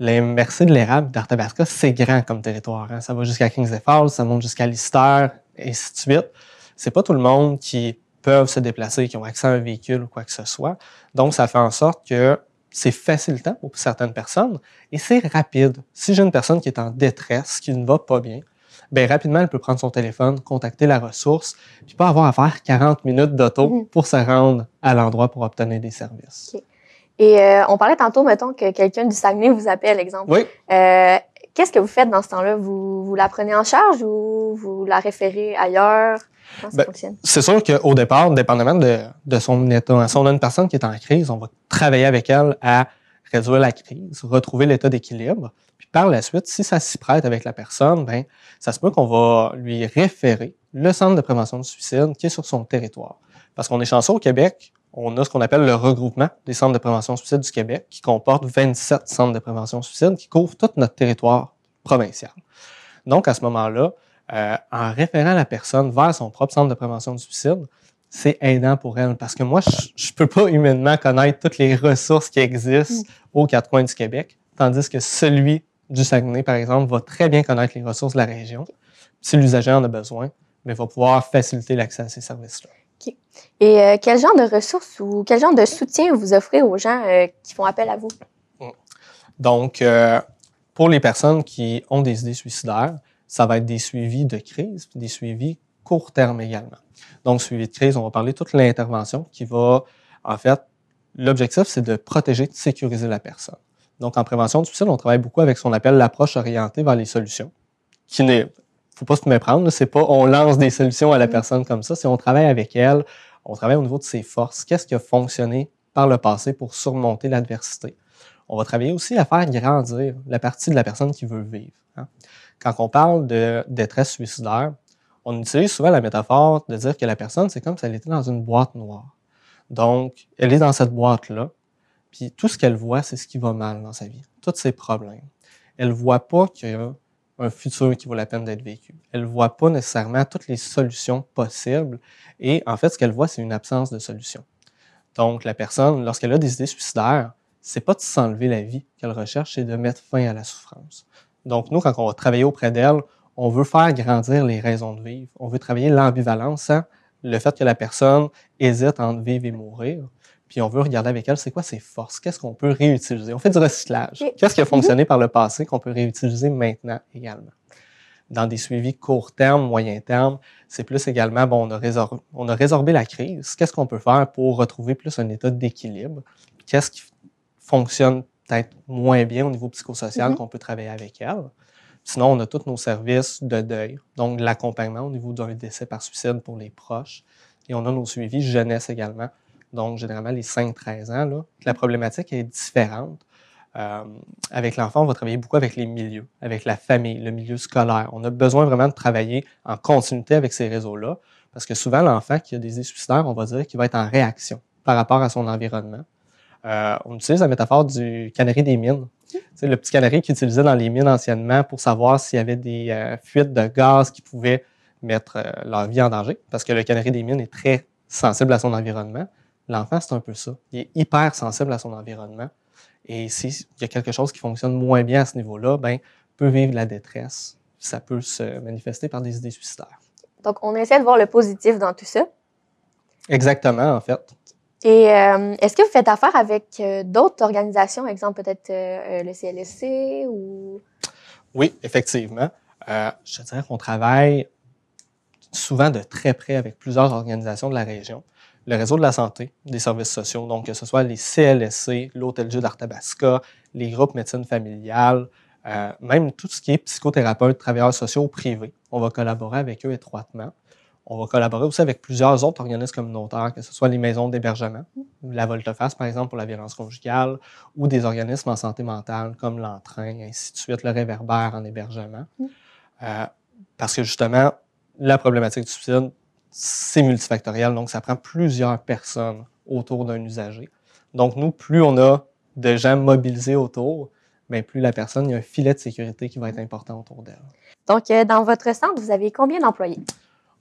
Les MRC de l'érable d'Arthabasca, c'est grand comme territoire. Hein. Ça va jusqu'à Kings Falls, ça monte jusqu'à Lister, et ainsi de suite. C'est pas tout le monde qui peuvent se déplacer, qui ont accès à un véhicule ou quoi que ce soit. Donc, ça fait en sorte que c'est facilitant pour certaines personnes et c'est rapide. Si j'ai une personne qui est en détresse, qui ne va pas bien, bien rapidement, elle peut prendre son téléphone, contacter la ressource, puis pas avoir à faire 40 minutes d'auto pour se rendre à l'endroit pour obtenir des services. Okay. Et on parlait tantôt, mettons, que quelqu'un du Saguenay vous appelle, exemple. Oui. Qu'est-ce que vous faites dans ce temps-là? Vous la prenez en charge ou vous la référez ailleurs? Comment ça fonctionne? C'est sûr qu'au départ, dépendamment de son état, si on a une personne qui est en crise, on va travailler avec elle à réduire la crise, retrouver l'état d'équilibre. Puis par la suite, si ça s'y prête avec la personne, bien, ça se peut qu'on va lui référer le centre de prévention du suicide qui est sur son territoire. Parce qu'on est chanceux au Québec, on a ce qu'on appelle le regroupement des centres de prévention du suicide du Québec qui comporte 27 centres de prévention du suicide qui couvrent tout notre territoire provincial. Donc, à ce moment-là, en référant la personne vers son propre centre de prévention du suicide, c'est aidant pour elle parce que moi, je ne peux pas humainement connaître toutes les ressources qui existent aux quatre coins du Québec, tandis que celui du Saguenay, par exemple, va très bien connaître les ressources de la région. Si l'usager en a besoin, mais va pouvoir faciliter l'accès à ces services-là. Okay. Et quel genre de ressources ou quel genre de soutien vous offrez aux gens qui font appel à vous? Donc, pour les personnes qui ont des idées suicidaires, ça va être des suivis de crise, des suivis court terme également. Donc, suivi de crise, on va parler de toute l'intervention qui va, en fait, l'objectif, c'est de protéger, de sécuriser la personne. Donc, en prévention du suicide, on travaille beaucoup avec ce qu'on appelle l'approche orientée vers les solutions, qui n'est, faut pas se méprendre, c'est pas on lance des solutions à la personne comme ça, c'est on travaille avec elle, on travaille au niveau de ses forces. Qu'est-ce qui a fonctionné par le passé pour surmonter l'adversité? On va travailler aussi à faire grandir la partie de la personne qui veut vivre. Hein. Quand on parle de détresse suicidaire, on utilise souvent la métaphore de dire que la personne, c'est comme si elle était dans une boîte noire. Donc, elle est dans cette boîte-là, puis tout ce qu'elle voit, c'est ce qui va mal dans sa vie, tous ses problèmes. Elle ne voit pas qu'il y a un futur qui vaut la peine d'être vécu. Elle ne voit pas nécessairement toutes les solutions possibles et en fait, ce qu'elle voit, c'est une absence de solution. Donc, la personne, lorsqu'elle a des idées suicidaires, c'est pas de s'enlever la vie qu'elle recherche, c'est de mettre fin à la souffrance. Donc, nous, quand on va travailler auprès d'elle, on veut faire grandir les raisons de vivre. On veut travailler l'ambivalence, hein? Le fait que la personne hésite entre vivre et mourir. Puis on veut regarder avec elle, c'est quoi ses forces? Qu'est-ce qu'on peut réutiliser? On fait du recyclage. Qu'est-ce qui a fonctionné par le passé qu'on peut réutiliser maintenant également? Dans des suivis court terme, moyen terme, c'est plus également, bon, on a résorbé la crise. Qu'est-ce qu'on peut faire pour retrouver plus un état d'équilibre? Qu'est-ce qui fonctionne peut-être moins bien au niveau psychosocial qu'on peut travailler avec elle? Sinon, on a tous nos services de deuil, donc de l'accompagnement au niveau d'un décès par suicide pour les proches. Et on a nos suivis jeunesse également, donc généralement les 5-13 ans. Là, la problématique est différente. Avec l'enfant, on va travailler beaucoup avec les milieux, avec la famille, le milieu scolaire. On a besoin vraiment de travailler en continuité avec ces réseaux-là, parce que souvent, l'enfant qui a des idées suicidaires, on va dire qu'il va être en réaction par rapport à son environnement. On utilise la métaphore du canari des mines. C'est le petit canari qu'ils utilisaient dans les mines anciennement pour savoir s'il y avait des fuites de gaz qui pouvaient mettre leur vie en danger, parce que le canari des mines est très sensible à son environnement. L'enfant, c'est un peu ça. Il est hyper sensible à son environnement. Et s'il y a quelque chose qui fonctionne moins bien à ce niveau-là, ben, peut vivre de la détresse. Ça peut se manifester par des idées suicidaires. Donc, on essaie de voir le positif dans tout ça. Exactement, en fait. Et est-ce que vous faites affaire avec d'autres organisations, exemple peut-être le CLSC ou... Oui, effectivement. Je dirais qu'on travaille souvent de très près avec plusieurs organisations de la région. Le réseau de la santé, des services sociaux, donc que ce soit les CLSC, l'Hôtel Dieu d'Arthabasca, les groupes médecine familiale, Même tout ce qui est psychothérapeute, travailleurs sociaux privés, on va collaborer avec eux étroitement. On va collaborer aussi avec plusieurs autres organismes communautaires, que ce soit les maisons d'hébergement, la Volte-Face, par exemple, pour la violence conjugale, ou des organismes en santé mentale, comme l'Entrain, ainsi de suite, le Réverbère en hébergement. Parce que justement, la problématique du suicide, c'est multifactoriel, donc ça prend plusieurs personnes autour d'un usager. Donc nous, plus on a de gens mobilisés autour, bien, plus la personne, il y a un filet de sécurité qui va être important autour d'elle. Donc, dans votre centre, vous avez combien d'employés?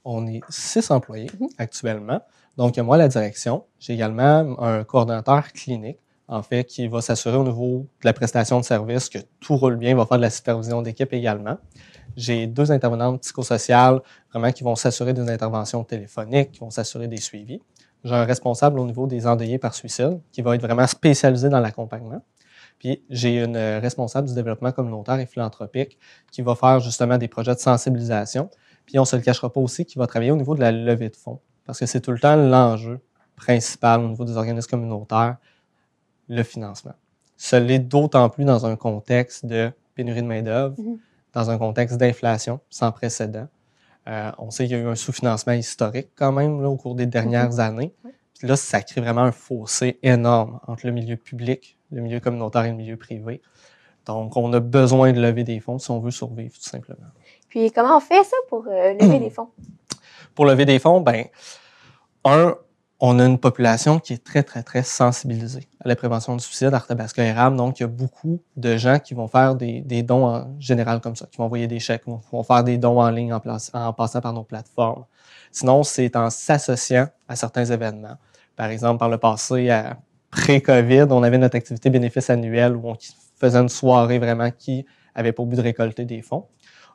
On est 6 employés actuellement. Donc, il y a moi la direction. J'ai également un coordonnateur clinique, en fait, qui va s'assurer au niveau de la prestation de service que tout roule bien. Il va faire de la supervision d'équipe également. J'ai 2 intervenantes psychosociales, vraiment, qui vont s'assurer des interventions téléphoniques, qui vont s'assurer des suivis. J'ai un responsable au niveau des endeuillés par suicide, qui va être vraiment spécialisé dans l'accompagnement. Puis, j'ai une responsable du développement communautaire et philanthropique qui va faire justement des projets de sensibilisation. Puis, on ne se le cachera pas aussi, qui va travailler au niveau de la levée de fonds. Parce que c'est tout le temps l'enjeu principal au niveau des organismes communautaires, le financement. Ça l'est d'autant plus dans un contexte de pénurie de main-d'œuvre, dans un contexte d'inflation sans précédent. On sait qu'il y a eu un sous-financement historique quand même là, au cours des dernières années. Puis là, ça crée vraiment un fossé énorme entre le milieu public, le milieu communautaire et le milieu privé. Donc, on a besoin de lever des fonds si on veut survivre, tout simplement. Puis, comment on fait ça pour lever des fonds? Pour lever des fonds, bien, on a une population qui est très, très, très sensibilisée à la prévention du suicide, Arthabasca érable. Donc, il y a beaucoup de gens qui vont faire des dons en général comme ça, qui vont envoyer des chèques, vont faire des dons en ligne en passant par nos plateformes. Sinon, c'est en s'associant à certains événements. Par exemple, par le passé, pré-COVID, on avait notre activité bénéfice annuelle où on faisait une soirée vraiment qui avait pour but de récolter des fonds.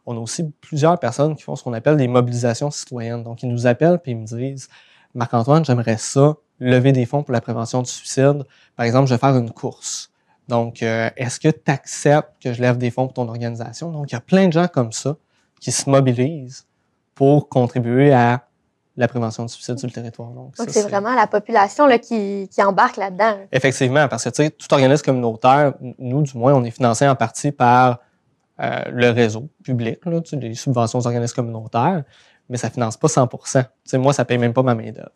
On a aussi plusieurs personnes qui font ce qu'on appelle des mobilisations citoyennes. Donc, ils nous appellent et ils me disent « Marc-Antoine, j'aimerais ça, lever des fonds pour la prévention du suicide. Par exemple, je vais faire une course. Donc, est-ce que tu acceptes que je lève des fonds pour ton organisation? » Donc, il y a plein de gens comme ça qui se mobilisent pour contribuer à la prévention du suicide sur le territoire. Donc c'est vraiment la population là, qui embarque là-dedans. Effectivement, parce que tu sais, tout organisme communautaire, nous, du moins, on est financé en partie par le réseau public, là, tu sais, les subventions aux organismes communautaires, mais ça ne finance pas 100%. Tu sais, moi, ça ne paye même pas ma main-d'œuvre.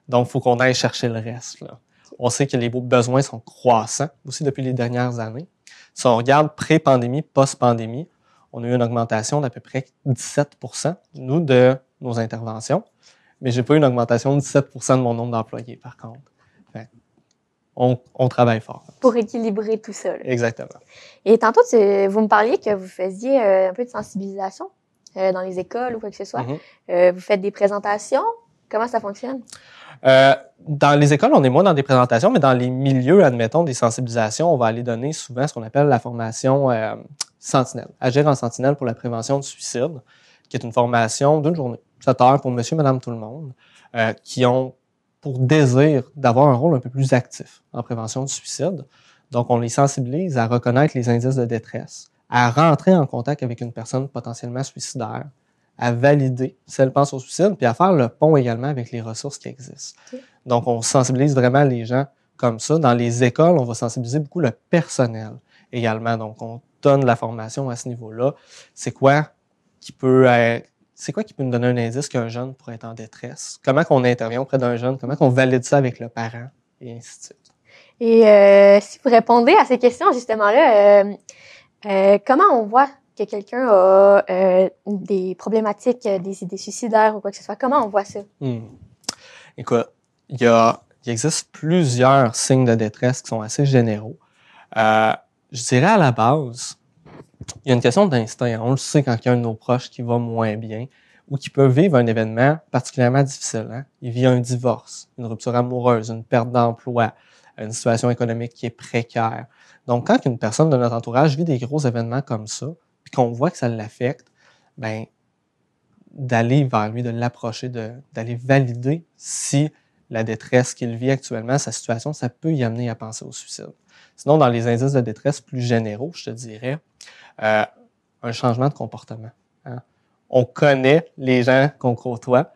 Donc, il faut qu'on aille chercher le reste. Là. On sait que les besoins sont croissants aussi depuis les dernières années. Si on regarde pré-pandémie, post-pandémie, on a eu une augmentation d'à peu près 17%, nous, de nos interventions. Mais je n'ai pas eu une augmentation de 17% de mon nombre d'employés, par contre. Fait, on travaille fort. Pour équilibrer tout ça. Là. Exactement. Et tantôt, vous me parliez que vous faisiez un peu de sensibilisation dans les écoles ou quoi que ce soit. Vous faites des présentations. Comment ça fonctionne? Dans les écoles, on est moins dans des présentations, mais dans les milieux, admettons, des sensibilisations, on va aller donner souvent ce qu'on appelle la formation Sentinelle, Agir en Sentinelle pour la prévention du suicide, qui est une formation d'une journée, 7 heures pour monsieur, madame, tout le monde, qui ont pour désir d'avoir un rôle un peu plus actif en prévention du suicide. Donc, on les sensibilise à reconnaître les indices de détresse, à rentrer en contact avec une personne potentiellement suicidaire, à valider si elle pense au suicide, puis à faire le pont également avec les ressources qui existent. Donc, on sensibilise vraiment les gens comme ça. Dans les écoles, on va sensibiliser beaucoup le personnel également. Donc, on donne la formation à ce niveau-là. C'est quoi qui peut nous donner un indice qu'un jeune pourrait être en détresse? Comment qu'on intervient auprès d'un jeune? Comment qu'on valide ça avec le parent? Et ainsi de suite. Et si vous répondez à ces questions, justement-là, comment on voit que quelqu'un a des problématiques, des idées suicidaires ou quoi que ce soit? Comment on voit ça? Écoute, il existe plusieurs signes de détresse qui sont assez généraux. Je dirais à la base, il y a une question d'instinct. On le sait quand il y a un de nos proches qui va moins bien ou qui peut vivre un événement particulièrement difficile. Hein? Il vit un divorce, une rupture amoureuse, une perte d'emploi, une situation économique qui est précaire. Donc, quand une personne de notre entourage vit des gros événements comme ça, puis qu'on voit que ça l'affecte, ben d'aller vers lui, de l'approcher, d'aller valider si la détresse qu'il vit actuellement, sa situation, ça peut y amener à penser au suicide. Sinon, dans les indices de détresse plus généraux, je te dirais, un changement de comportement. Hein? On connaît les gens qu'on côtoie.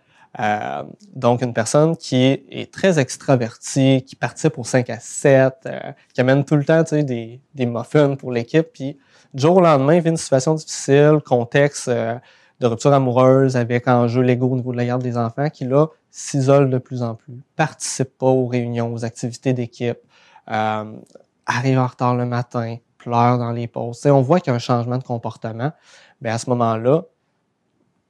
Donc, une personne qui est très extravertie, qui participe au 5 à 7, qui amène tout le temps des muffins pour l'équipe, puis Du jour au lendemain, vit une situation difficile, contexte de rupture amoureuse avec enjeux légaux au niveau de la garde des enfants, qui là s'isole de plus en plus, participe pas aux réunions, aux activités d'équipe, arrive en retard le matin, pleure dans les pauses. T'sais, on voit qu'il y a un changement de comportement. Bien, à ce moment-là,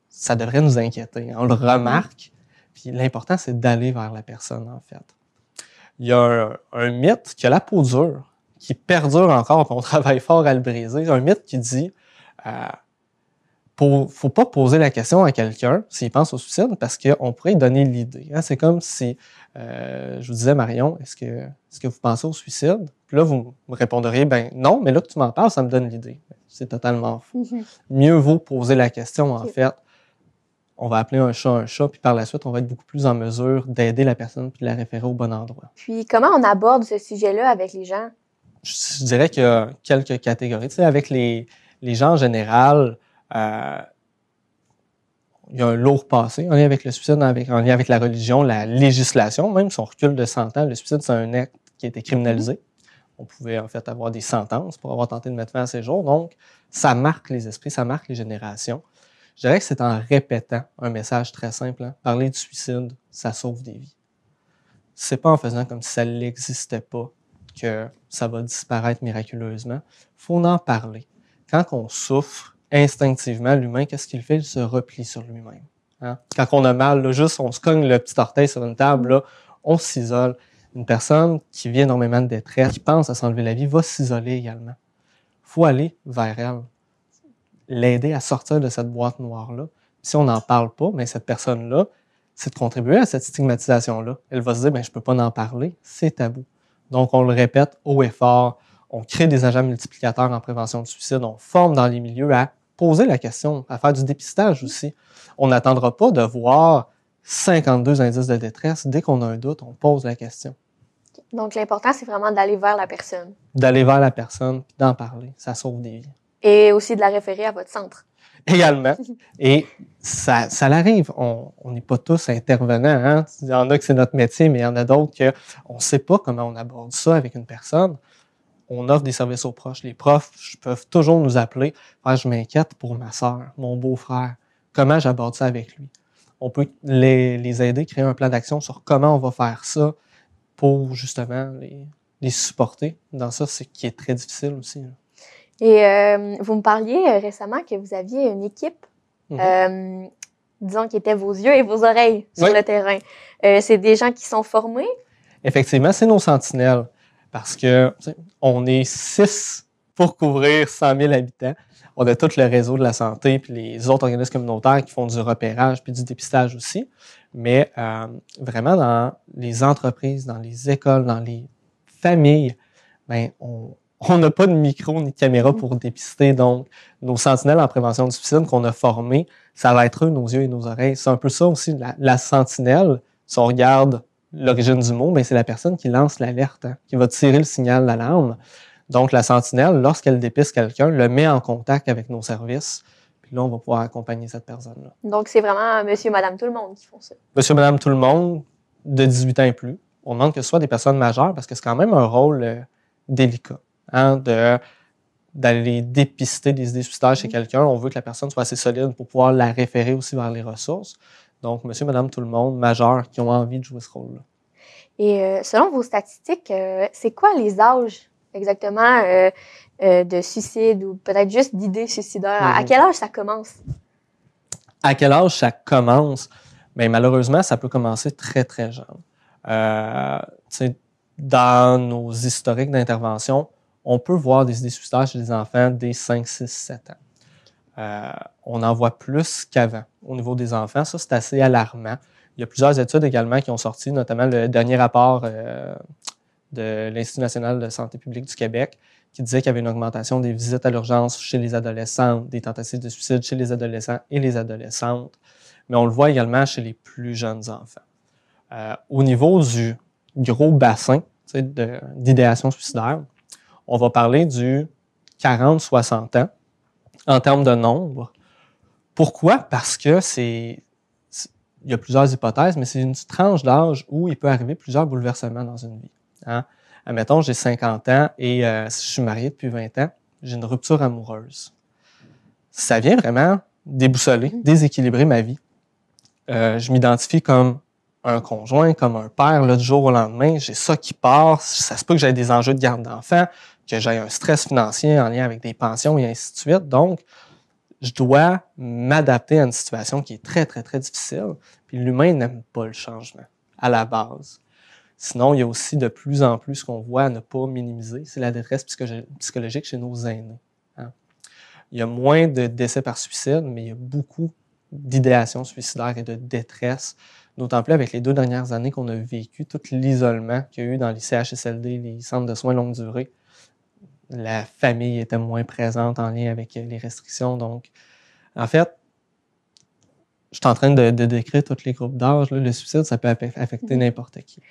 ça devrait nous inquiéter. On le remarque, puis l'important, c'est d'aller vers la personne, en fait. Il y a un mythe qui a la peau dure, qui perdure encore, puis on travaille fort à le briser. Un mythe qui dit faut pas poser la question à quelqu'un s'il pense au suicide parce qu'on pourrait lui donner l'idée. Hein? C'est comme si je vous disais, Marion, est-ce que vous pensez au suicide? Puis là, vous me répondriez, ben non, mais là que tu m'en parles, ça me donne l'idée. C'est totalement faux. Mieux vaut poser la question, en fait. On va appeler un chat, puis par la suite, on va être beaucoup plus en mesure d'aider la personne puis de la référer au bon endroit. Puis, comment on aborde ce sujet-là avec les gens? Je dirais qu'il y a quelques catégories. Tu sais, avec les gens en général, il y a un lourd passé en lien avec le suicide, en lien avec la religion, la législation. Même si on recule de 100 ans, le suicide, c'est un acte qui a été criminalisé. On pouvait en fait avoir des sentences pour avoir tenté de mettre fin à ses jours. Donc, ça marque les esprits, ça marque les générations. Je dirais que c'est en répétant un message très simple. Hein? Parler du suicide, ça sauve des vies. C'est pas en faisant comme si ça n'existait pas que ça va disparaître miraculeusement. Il faut en parler. Quand on souffre, instinctivement, l'humain, qu'est-ce qu'il fait? Il se replie sur lui-même. Hein? Quand on a mal, là, juste on se cogne le petit orteil sur une table, là, on s'isole. Une personne qui vit énormément de détresse, qui pense à s'enlever la vie, va s'isoler également. Il faut aller vers elle. L'aider à sortir de cette boîte noire-là. Si on n'en parle pas, mais cette personne-là, c'est de contribuer à cette stigmatisation-là. Elle va se dire, ben, je ne peux pas en parler, c'est tabou. Donc, on le répète haut et fort. On crée des agents multiplicateurs en prévention du suicide. On forme dans les milieux à poser la question, à faire du dépistage aussi. On n'attendra pas de voir 52 indices de détresse. Dès qu'on a un doute, on pose la question. Donc, l'important, c'est vraiment d'aller vers la personne. D'aller vers la personne et d'en parler. Ça sauve des vies. Et aussi de la référer à votre centre. Également. Et ça l'arrive. On n'est pas tous intervenants. Hein? Il y en a que c'est notre métier, mais il y en a d'autres qu'on ne sait pas comment on aborde ça avec une personne. On offre des services aux proches. Les profs peuvent toujours nous appeler. Je m'inquiète pour ma soeur, mon beau-frère. Comment j'aborde ça avec lui? On peut les aider, créer un plan d'action sur comment on va faire ça pour justement les supporter dans ça, c'est qui est très difficile aussi. Là. Et vous me parliez récemment que vous aviez une équipe, disons, qui était vos yeux et vos oreilles sur le terrain. C'est des gens qui sont formés? Effectivement, c'est nos sentinelles. Parce que on est 6 pour couvrir 100 000 habitants. On a tout le réseau de la santé puis les autres organismes communautaires qui font du repérage puis du dépistage aussi. Mais vraiment, dans les entreprises, dans les écoles, dans les familles, ben, on n'a pas de micro ni de caméra pour dépister. Donc, nos sentinelles en prévention du suicide qu'on a formés, ça va être eux, nos yeux et nos oreilles. C'est un peu ça aussi, la sentinelle. Si on regarde l'origine du mot, ben, c'est la personne qui lance l'alerte, hein, qui va tirer le signal d'alarme. Donc, la sentinelle, lorsqu'elle dépiste quelqu'un, le met en contact avec nos services. Puis là, on va pouvoir accompagner cette personne-là. Donc, c'est vraiment monsieur, madame, tout le monde qui font ça. Monsieur, madame, tout le monde, de 18 ans et plus. On demande que ce soit des personnes majeures parce que c'est quand même un rôle délicat. Hein, d'aller dépister des idées suicidaires chez quelqu'un. On veut que la personne soit assez solide pour pouvoir la référer aussi vers les ressources. Donc, monsieur, madame, tout le monde, majeurs, qui ont envie de jouer ce rôle-là. Et selon vos statistiques, c'est quoi les âges exactement de suicide ou peut-être juste d'idées suicidaires? À quel âge ça commence? À quel âge ça commence? Bien, malheureusement, ça peut commencer très, très jeune. Dans nos historiques d'intervention, on peut voir des idées suicidaires chez des enfants dès 5, 6, 7 ans. On en voit plus qu'avant au niveau des enfants. Ça, c'est assez alarmant. Il y a plusieurs études également qui ont sorti, notamment le dernier rapport de l'Institut national de santé publique du Québec qui disait qu'il y avait une augmentation des visites à l'urgence chez les adolescents, des tentatives de suicide chez les adolescents et les adolescentes. Mais on le voit également chez les plus jeunes enfants. Au niveau du gros bassin d'idéation suicidaire, on va parler du 40-60 ans en termes de nombre. Pourquoi? Parce que il y a plusieurs hypothèses, mais c'est une tranche d'âge où il peut arriver plusieurs bouleversements dans une vie. Hein? Admettons, j'ai 50 ans et je suis marié depuis 20 ans, j'ai une rupture amoureuse. Ça vient vraiment déboussoler, déséquilibrer ma vie. Je m'identifie comme un conjoint, comme un père, là, du jour au lendemain, j'ai ça qui part, ça se peut que j'aie des enjeux de garde d'enfants, que j'ai un stress financier en lien avec des pensions et ainsi de suite. Donc, je dois m'adapter à une situation qui est très, très, très difficile. Puis l'humain n'aime pas le changement, à la base. Sinon, il y a aussi de plus en plus ce qu'on voit à ne pas minimiser, c'est la détresse psychologique chez nos aînés. Hein? Il y a moins de décès par suicide, mais il y a beaucoup d'idéation suicidaire et de détresse, d'autant plus avec les 2 dernières années qu'on a vécu, tout l'isolement qu'il y a eu dans les CHSLD, les centres de soins longue durée. La famille était moins présente en lien avec les restrictions. Donc, en fait, je suis en train de décrire tous les groupes d'âge. Le suicide, ça peut affecter n'importe qui.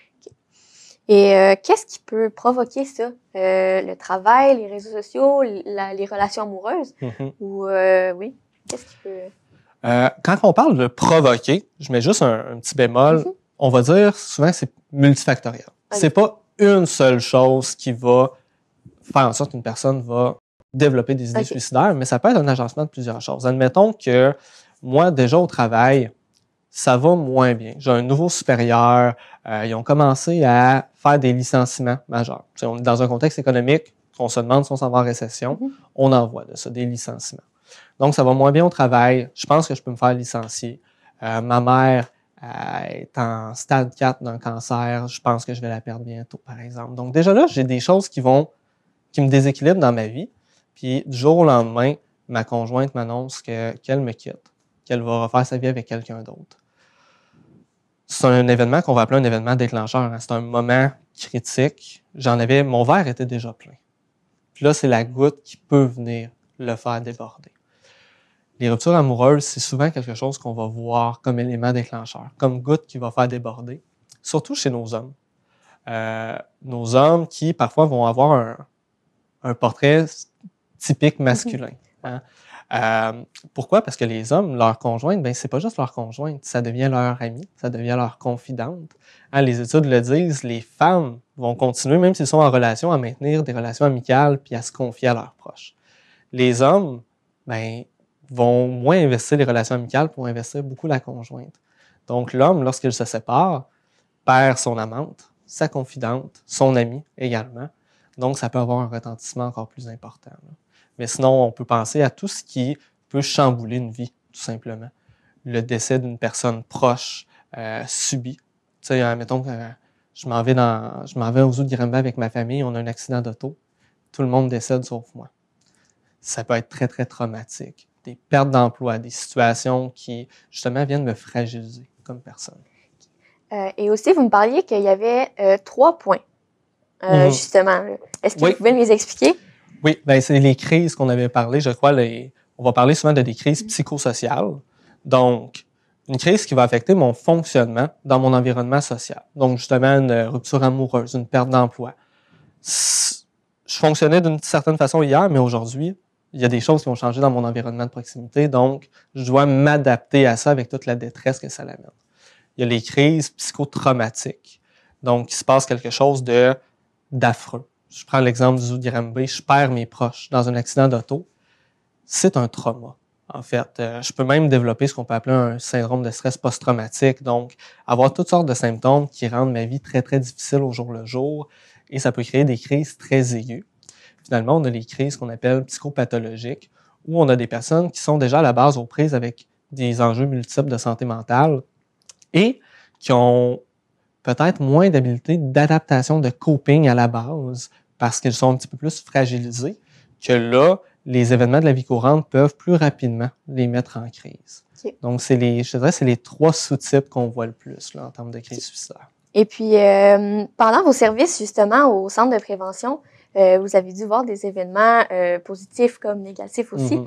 Et qu'est-ce qui peut provoquer ça? Le travail, les réseaux sociaux, les relations amoureuses? Ou, oui, qu'est-ce qui peut... Quand on parle de provoquer, je mets juste un petit bémol, on va dire souvent que c'est multifactoriel. C'est pas une seule chose qui va faire en sorte qu'une personne va développer des idées suicidaires, mais ça peut être un agencement de plusieurs choses. Admettons que moi, déjà au travail, ça va moins bien. J'ai un nouveau supérieur, ils ont commencé à faire des licenciements majeurs. T'sais, on est dans un contexte économique, on se demande si on s'en va en récession, on envoie de ça, des licenciements. Donc, ça va moins bien au travail. Je pense que je peux me faire licencier. Ma mère est en stade 4 d'un cancer. Je pense que je vais la perdre bientôt, par exemple. Donc, déjà là, j'ai des choses qui me déséquilibrent dans ma vie. Puis, du jour au lendemain, ma conjointe m'annonce qu'elle me quitte, qu'elle va refaire sa vie avec quelqu'un d'autre. C'est un événement qu'on va appeler un événement déclencheur. Hein. C'est un moment critique. Mon verre était déjà plein. Puis là, c'est la goutte qui peut venir le faire déborder. Les ruptures amoureuses, c'est souvent quelque chose qu'on va voir comme élément déclencheur, comme goutte qui va faire déborder, surtout chez nos hommes. Nos hommes qui, parfois, vont avoir un portrait typique masculin. Hein? Pourquoi? Parce que les hommes, leur conjointe, ben c'est pas juste leur conjointe, ça devient leur amie, ça devient leur confidente. Hein, les études le disent, les femmes vont continuer, même s'ils sont en relation, à maintenir des relations amicales puis à se confier à leurs proches. Les hommes, ben vont moins investir les relations amicales pour investir beaucoup la conjointe. Donc, l'homme, lorsqu'il se sépare, perd son amante, sa confidente, son amie également. Donc, ça peut avoir un retentissement encore plus important. Là. Mais sinon, on peut penser à tout ce qui peut chambouler une vie, tout simplement. Le décès d'une personne proche, subi. Tu sais, mettons que je m'en vais aux Zoo-de-Granby avec ma famille, on a un accident d'auto, tout le monde décède sauf moi. Ça peut être très, très traumatique. Des pertes d'emploi, des situations qui, justement, viennent me fragiliser comme personne. Et aussi, vous me parliez qu'il y avait 3 points, justement. Est-ce que vous pouvez me les expliquer? Oui, ben c'est les crises qu'on avait parlé. Je crois, on va parler souvent de des crises psychosociales. Donc, une crise qui va affecter mon fonctionnement dans mon environnement social. Donc, justement, une rupture amoureuse, une perte d'emploi. Je fonctionnais d'une certaine façon hier, mais aujourd'hui, il y a des choses qui ont changé dans mon environnement de proximité, donc je dois m'adapter à ça avec toute la détresse que ça l'amène. Il y a les crises psychotraumatiques, donc il se passe quelque chose d'affreux. Je prends l'exemple du Zoo-de-Granby, je perds mes proches dans un accident d'auto. C'est un trauma, en fait. Je peux même développer ce qu'on peut appeler un syndrome de stress post-traumatique, donc avoir toutes sortes de symptômes qui rendent ma vie très, très difficile au jour le jour, et ça peut créer des crises très aiguës. Finalement, on a les crises qu'on appelle psychopathologiques, où on a des personnes qui sont déjà à la base aux prises avec des enjeux multiples de santé mentale et qui ont peut-être moins d'habileté d'adaptation, de coping à la base, parce qu'ils sont un petit peu plus fragilisés, que là, les événements de la vie courante peuvent plus rapidement les mettre en crise. Okay. Donc, je dirais, c'est les 3 sous-types qu'on voit le plus là, en termes de crise suicidaire. Et puis, pendant vos services, justement, au centre de prévention, vous avez dû voir des événements positifs comme négatifs aussi.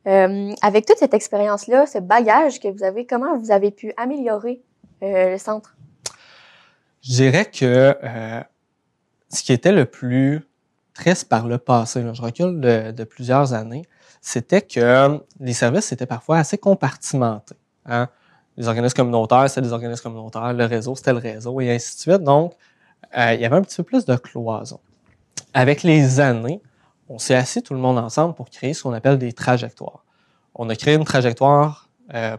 Avec toute cette expérience-là, ce bagage que vous avez, comment vous avez pu améliorer le centre? Je dirais que ce qui était le plus triste par le passé, là, je recule de plusieurs années, c'était que les services étaient parfois assez compartimentés. Hein? Les organismes communautaires, c'était des organismes communautaires, le réseau, c'était le réseau, et ainsi de suite. Donc, il y avait un petit peu plus de cloison. Avec les années, on s'est assis tout le monde ensemble pour créer ce qu'on appelle des trajectoires. On a créé une trajectoire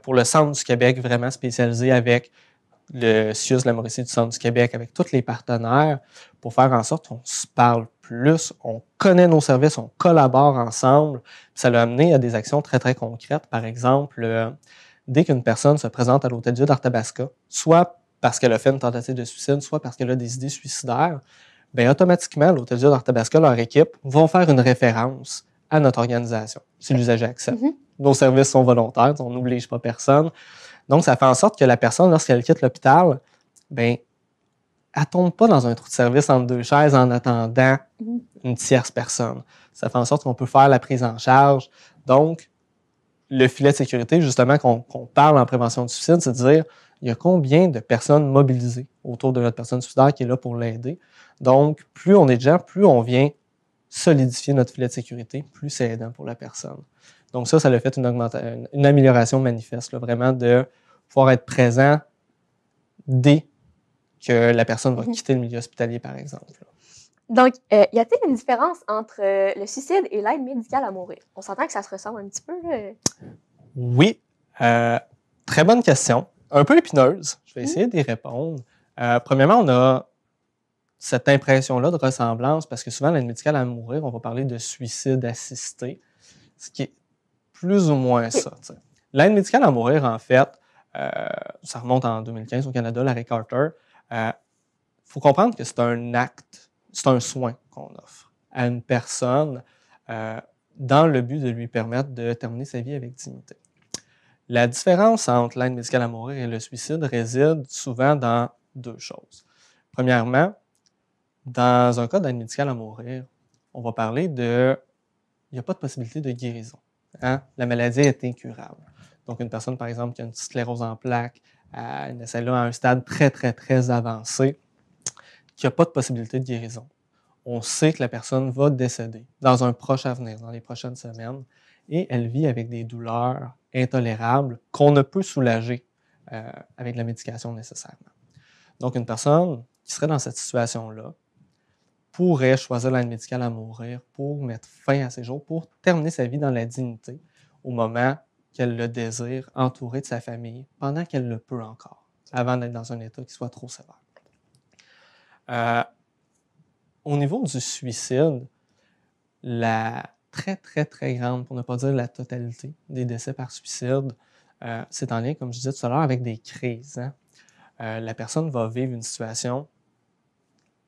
pour le Centre du Québec, vraiment spécialisée avec le CIUS de la Mauricie du Centre du Québec, avec tous les partenaires, pour faire en sorte qu'on se parle plus, on connaît nos services, on collabore ensemble. Ça l'a amené à des actions très, très concrètes. Par exemple, dès qu'une personne se présente à l'Hôtel-Dieu d'Arthabasca, soit parce qu'elle a fait une tentative de suicide, soit parce qu'elle a des idées suicidaires, bien, automatiquement, l'Hôtel-Dieu d'Arthabasca, leur équipe, vont faire une référence à notre organisation, si l'usager accepte. Nos services sont volontaires, on n'oblige pas personne. Donc, ça fait en sorte que la personne, lorsqu'elle quitte l'hôpital, bien, elle ne tombe pas dans un trou de service entre deux chaises en attendant une tierce personne. Ça fait en sorte qu'on peut faire la prise en charge. Donc, le filet de sécurité, justement, qu'on parle en prévention du suicide, c'est de dire, il y a combien de personnes mobilisées autour de notre personne suicidaire qui est là pour l'aider. Donc, plus on est de gens, plus on vient solidifier notre filet de sécurité, plus c'est aidant pour la personne. Donc ça a fait une amélioration manifeste, là, vraiment de pouvoir être présent dès que la personne va quitter le milieu hospitalier, par exemple. Donc, y a-t-il une différence entre le suicide et l'aide médicale à mourir? On s'entend que ça se ressemble un petit peu, là. Oui. Très bonne question. Un peu épineuse. Je vais essayer d'y répondre. Premièrement, on a cette impression-là de ressemblance parce que souvent, l'aide médicale à mourir, on va parler de suicide assisté, ce qui est plus ou moins ça. T'sais. L'aide médicale à mourir, en fait, ça remonte en 2015 au Canada, l'arrêt Carter. Faut comprendre que c'est un acte, c'est un soin qu'on offre à une personne dans le but de lui permettre de terminer sa vie avec dignité. La différence entre l'aide médicale à mourir et le suicide réside souvent dans deux choses. Premièrement, dans un cas d'aide médicale à mourir, on va parler il n'y a pas de possibilité de guérison. Hein? La maladie est incurable. Donc, une personne, par exemple, qui a une sclérose en plaques, celle-là à un stade très, très, très avancé, qui n'a pas de possibilité de guérison. On sait que la personne va décéder dans un proche avenir, dans les prochaines semaines, et elle vit avec des douleurs intolérables qu'on ne peut soulager avec la médication nécessairement. Donc, une personne qui serait dans cette situation-là pourrait choisir l'aide médicale à mourir pour mettre fin à ses jours, pour terminer sa vie dans la dignité au moment qu'elle le désire, entourée de sa famille, pendant qu'elle le peut encore, avant d'être dans un état qui soit trop sévère. Au niveau du suicide, la très, très, très grande, pour ne pas dire la totalité, des décès par suicide, c'est en lien, comme je disais tout à l'heure, avec des crises. Hein? La personne va vivre une situation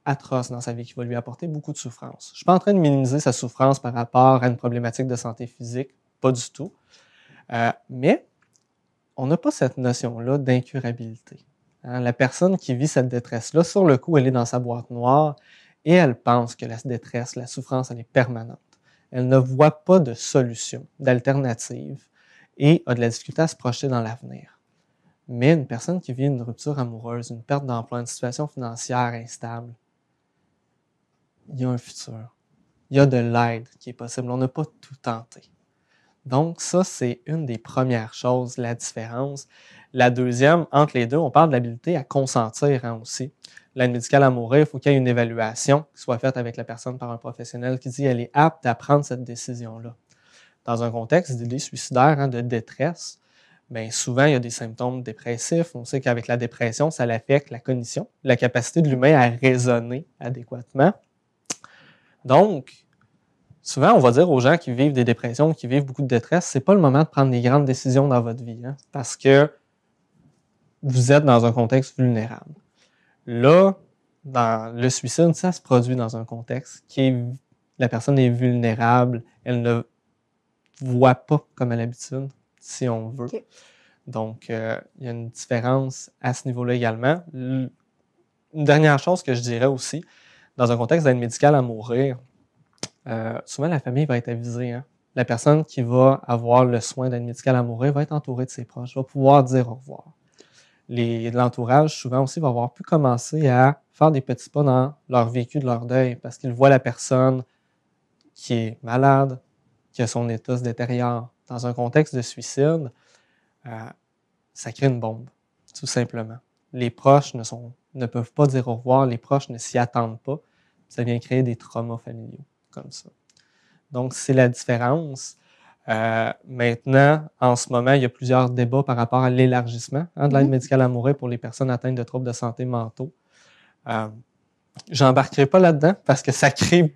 atroce dans sa vie qui va lui apporter beaucoup de souffrance. Je ne suis pas en train de minimiser sa souffrance par rapport à une problématique de santé physique, pas du tout. Mais on n'a pas cette notion-là d'incurabilité. Hein? La personne qui vit cette détresse-là, sur le coup, elle est dans sa boîte noire et elle pense que la détresse, la souffrance, elle est permanente. Elle ne voit pas de solution, d'alternative et a de la difficulté à se projeter dans l'avenir. Mais une personne qui vit une rupture amoureuse, une perte d'emploi, une situation financière instable, il y a un futur. Il y a de l'aide qui est possible. On n'a pas tout tenté. Donc, ça, c'est une des premières choses, la différence. La deuxième, entre les deux, on parle de l'habilité à consentir hein, aussi. L'aide médicale à mourir, il faut qu'il y ait une évaluation qui soit faite avec la personne par un professionnel qui dit qu'elle est apte à prendre cette décision-là. Dans un contexte d'idées suicidaires, hein, de détresse, bien, souvent, il y a des symptômes dépressifs. On sait qu'avec la dépression, ça affecte la cognition, la capacité de l'humain à raisonner adéquatement. Donc, souvent, on va dire aux gens qui vivent des dépressions, qui vivent beaucoup de détresse, c'est pas le moment de prendre des grandes décisions dans votre vie, hein, parce que vous êtes dans un contexte vulnérable. Là, dans le suicide, ça se produit dans un contexte la personne est vulnérable, elle ne voit pas comme à l'habitude, si on veut. Okay. Donc, il y a une différence à ce niveau-là également. Une dernière chose que je dirais aussi, dans un contexte d'aide médicale à mourir, souvent la famille va être avisée. Hein? La personne qui va avoir le soin d'aide médicale à mourir va être entourée de ses proches, va pouvoir dire au revoir. L'entourage, souvent aussi, va avoir pu commencer à faire des petits pas dans leur vécu de leur deuil parce qu'ils voient la personne qui est malade, que son état se détériore. Dans un contexte de suicide, ça crée une bombe, tout simplement. Les proches ne peuvent pas dire au revoir, les proches ne s'y attendent pas. Ça vient créer des traumas familiaux, comme ça. Donc, c'est la différence. Maintenant, en ce moment, il y a plusieurs débats par rapport à l'élargissement de l'aide médicale à mourir pour les personnes atteintes de troubles de santé mentaux. J'embarquerai pas là-dedans parce que ça crée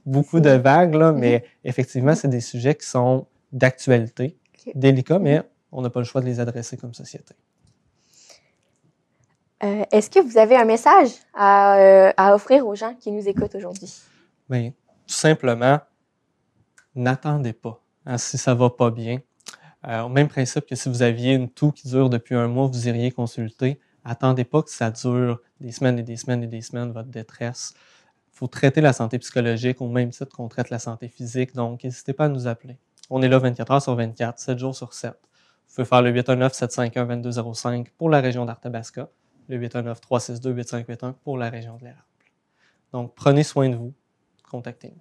beaucoup de vagues, là, mais effectivement, c'est des sujets qui sont d'actualité, délicats, mais on n'a pas le choix de les adresser comme société. Est-ce que vous avez un message à offrir aux gens qui nous écoutent aujourd'hui? Bien, tout simplement, n'attendez pas si ça ne va pas bien. Au même principe que si vous aviez une toux qui dure depuis un mois, vous iriez consulter. Attendez pas que ça dure des semaines et des semaines et des semaines, votre détresse. Il faut traiter la santé psychologique au même titre qu'on traite la santé physique, donc n'hésitez pas à nous appeler. On est là 24 heures sur 24, 7 jours sur 7. Vous pouvez faire le 819-751-2205 pour la région d'Arthabasca, le 819-362-8581 pour la région de l'Érable. Donc, prenez soin de vous, contactez-nous.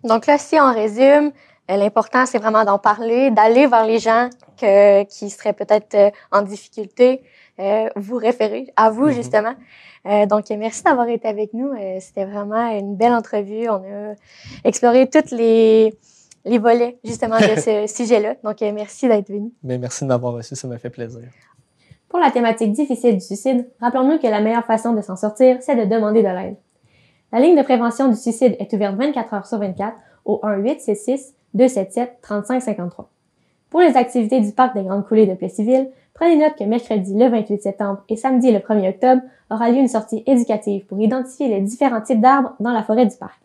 Donc là, si on résume, l'important, c'est vraiment d'en parler, d'aller vers les gens qui seraient peut-être en difficulté, vous référer à vous, justement. Donc, merci d'avoir été avec nous. C'était vraiment une belle entrevue. On a exploré tous les volets, justement, de ce sujet-là. Donc, merci d'être venu. Mais merci de m'avoir reçu, ça m'a fait plaisir. Pour la thématique difficile du suicide, rappelons-nous que la meilleure façon de s'en sortir, c'est de demander de l'aide. La ligne de prévention du suicide est ouverte 24 heures sur 24 au 1-866-277-3553. Pour les activités du parc des Grandes Coulées de Plessisville, prenez note que mercredi le 28 septembre et samedi le 1er octobre aura lieu une sortie éducative pour identifier les différents types d'arbres dans la forêt du parc.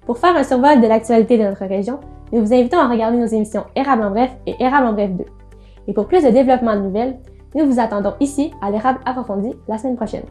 Pour faire un survol de l'actualité de notre région, nous vous invitons à regarder nos émissions Érable en bref et Érable en bref 2. Et pour plus de développement de nouvelles, nous vous attendons ici à l'Érable approfondi la semaine prochaine.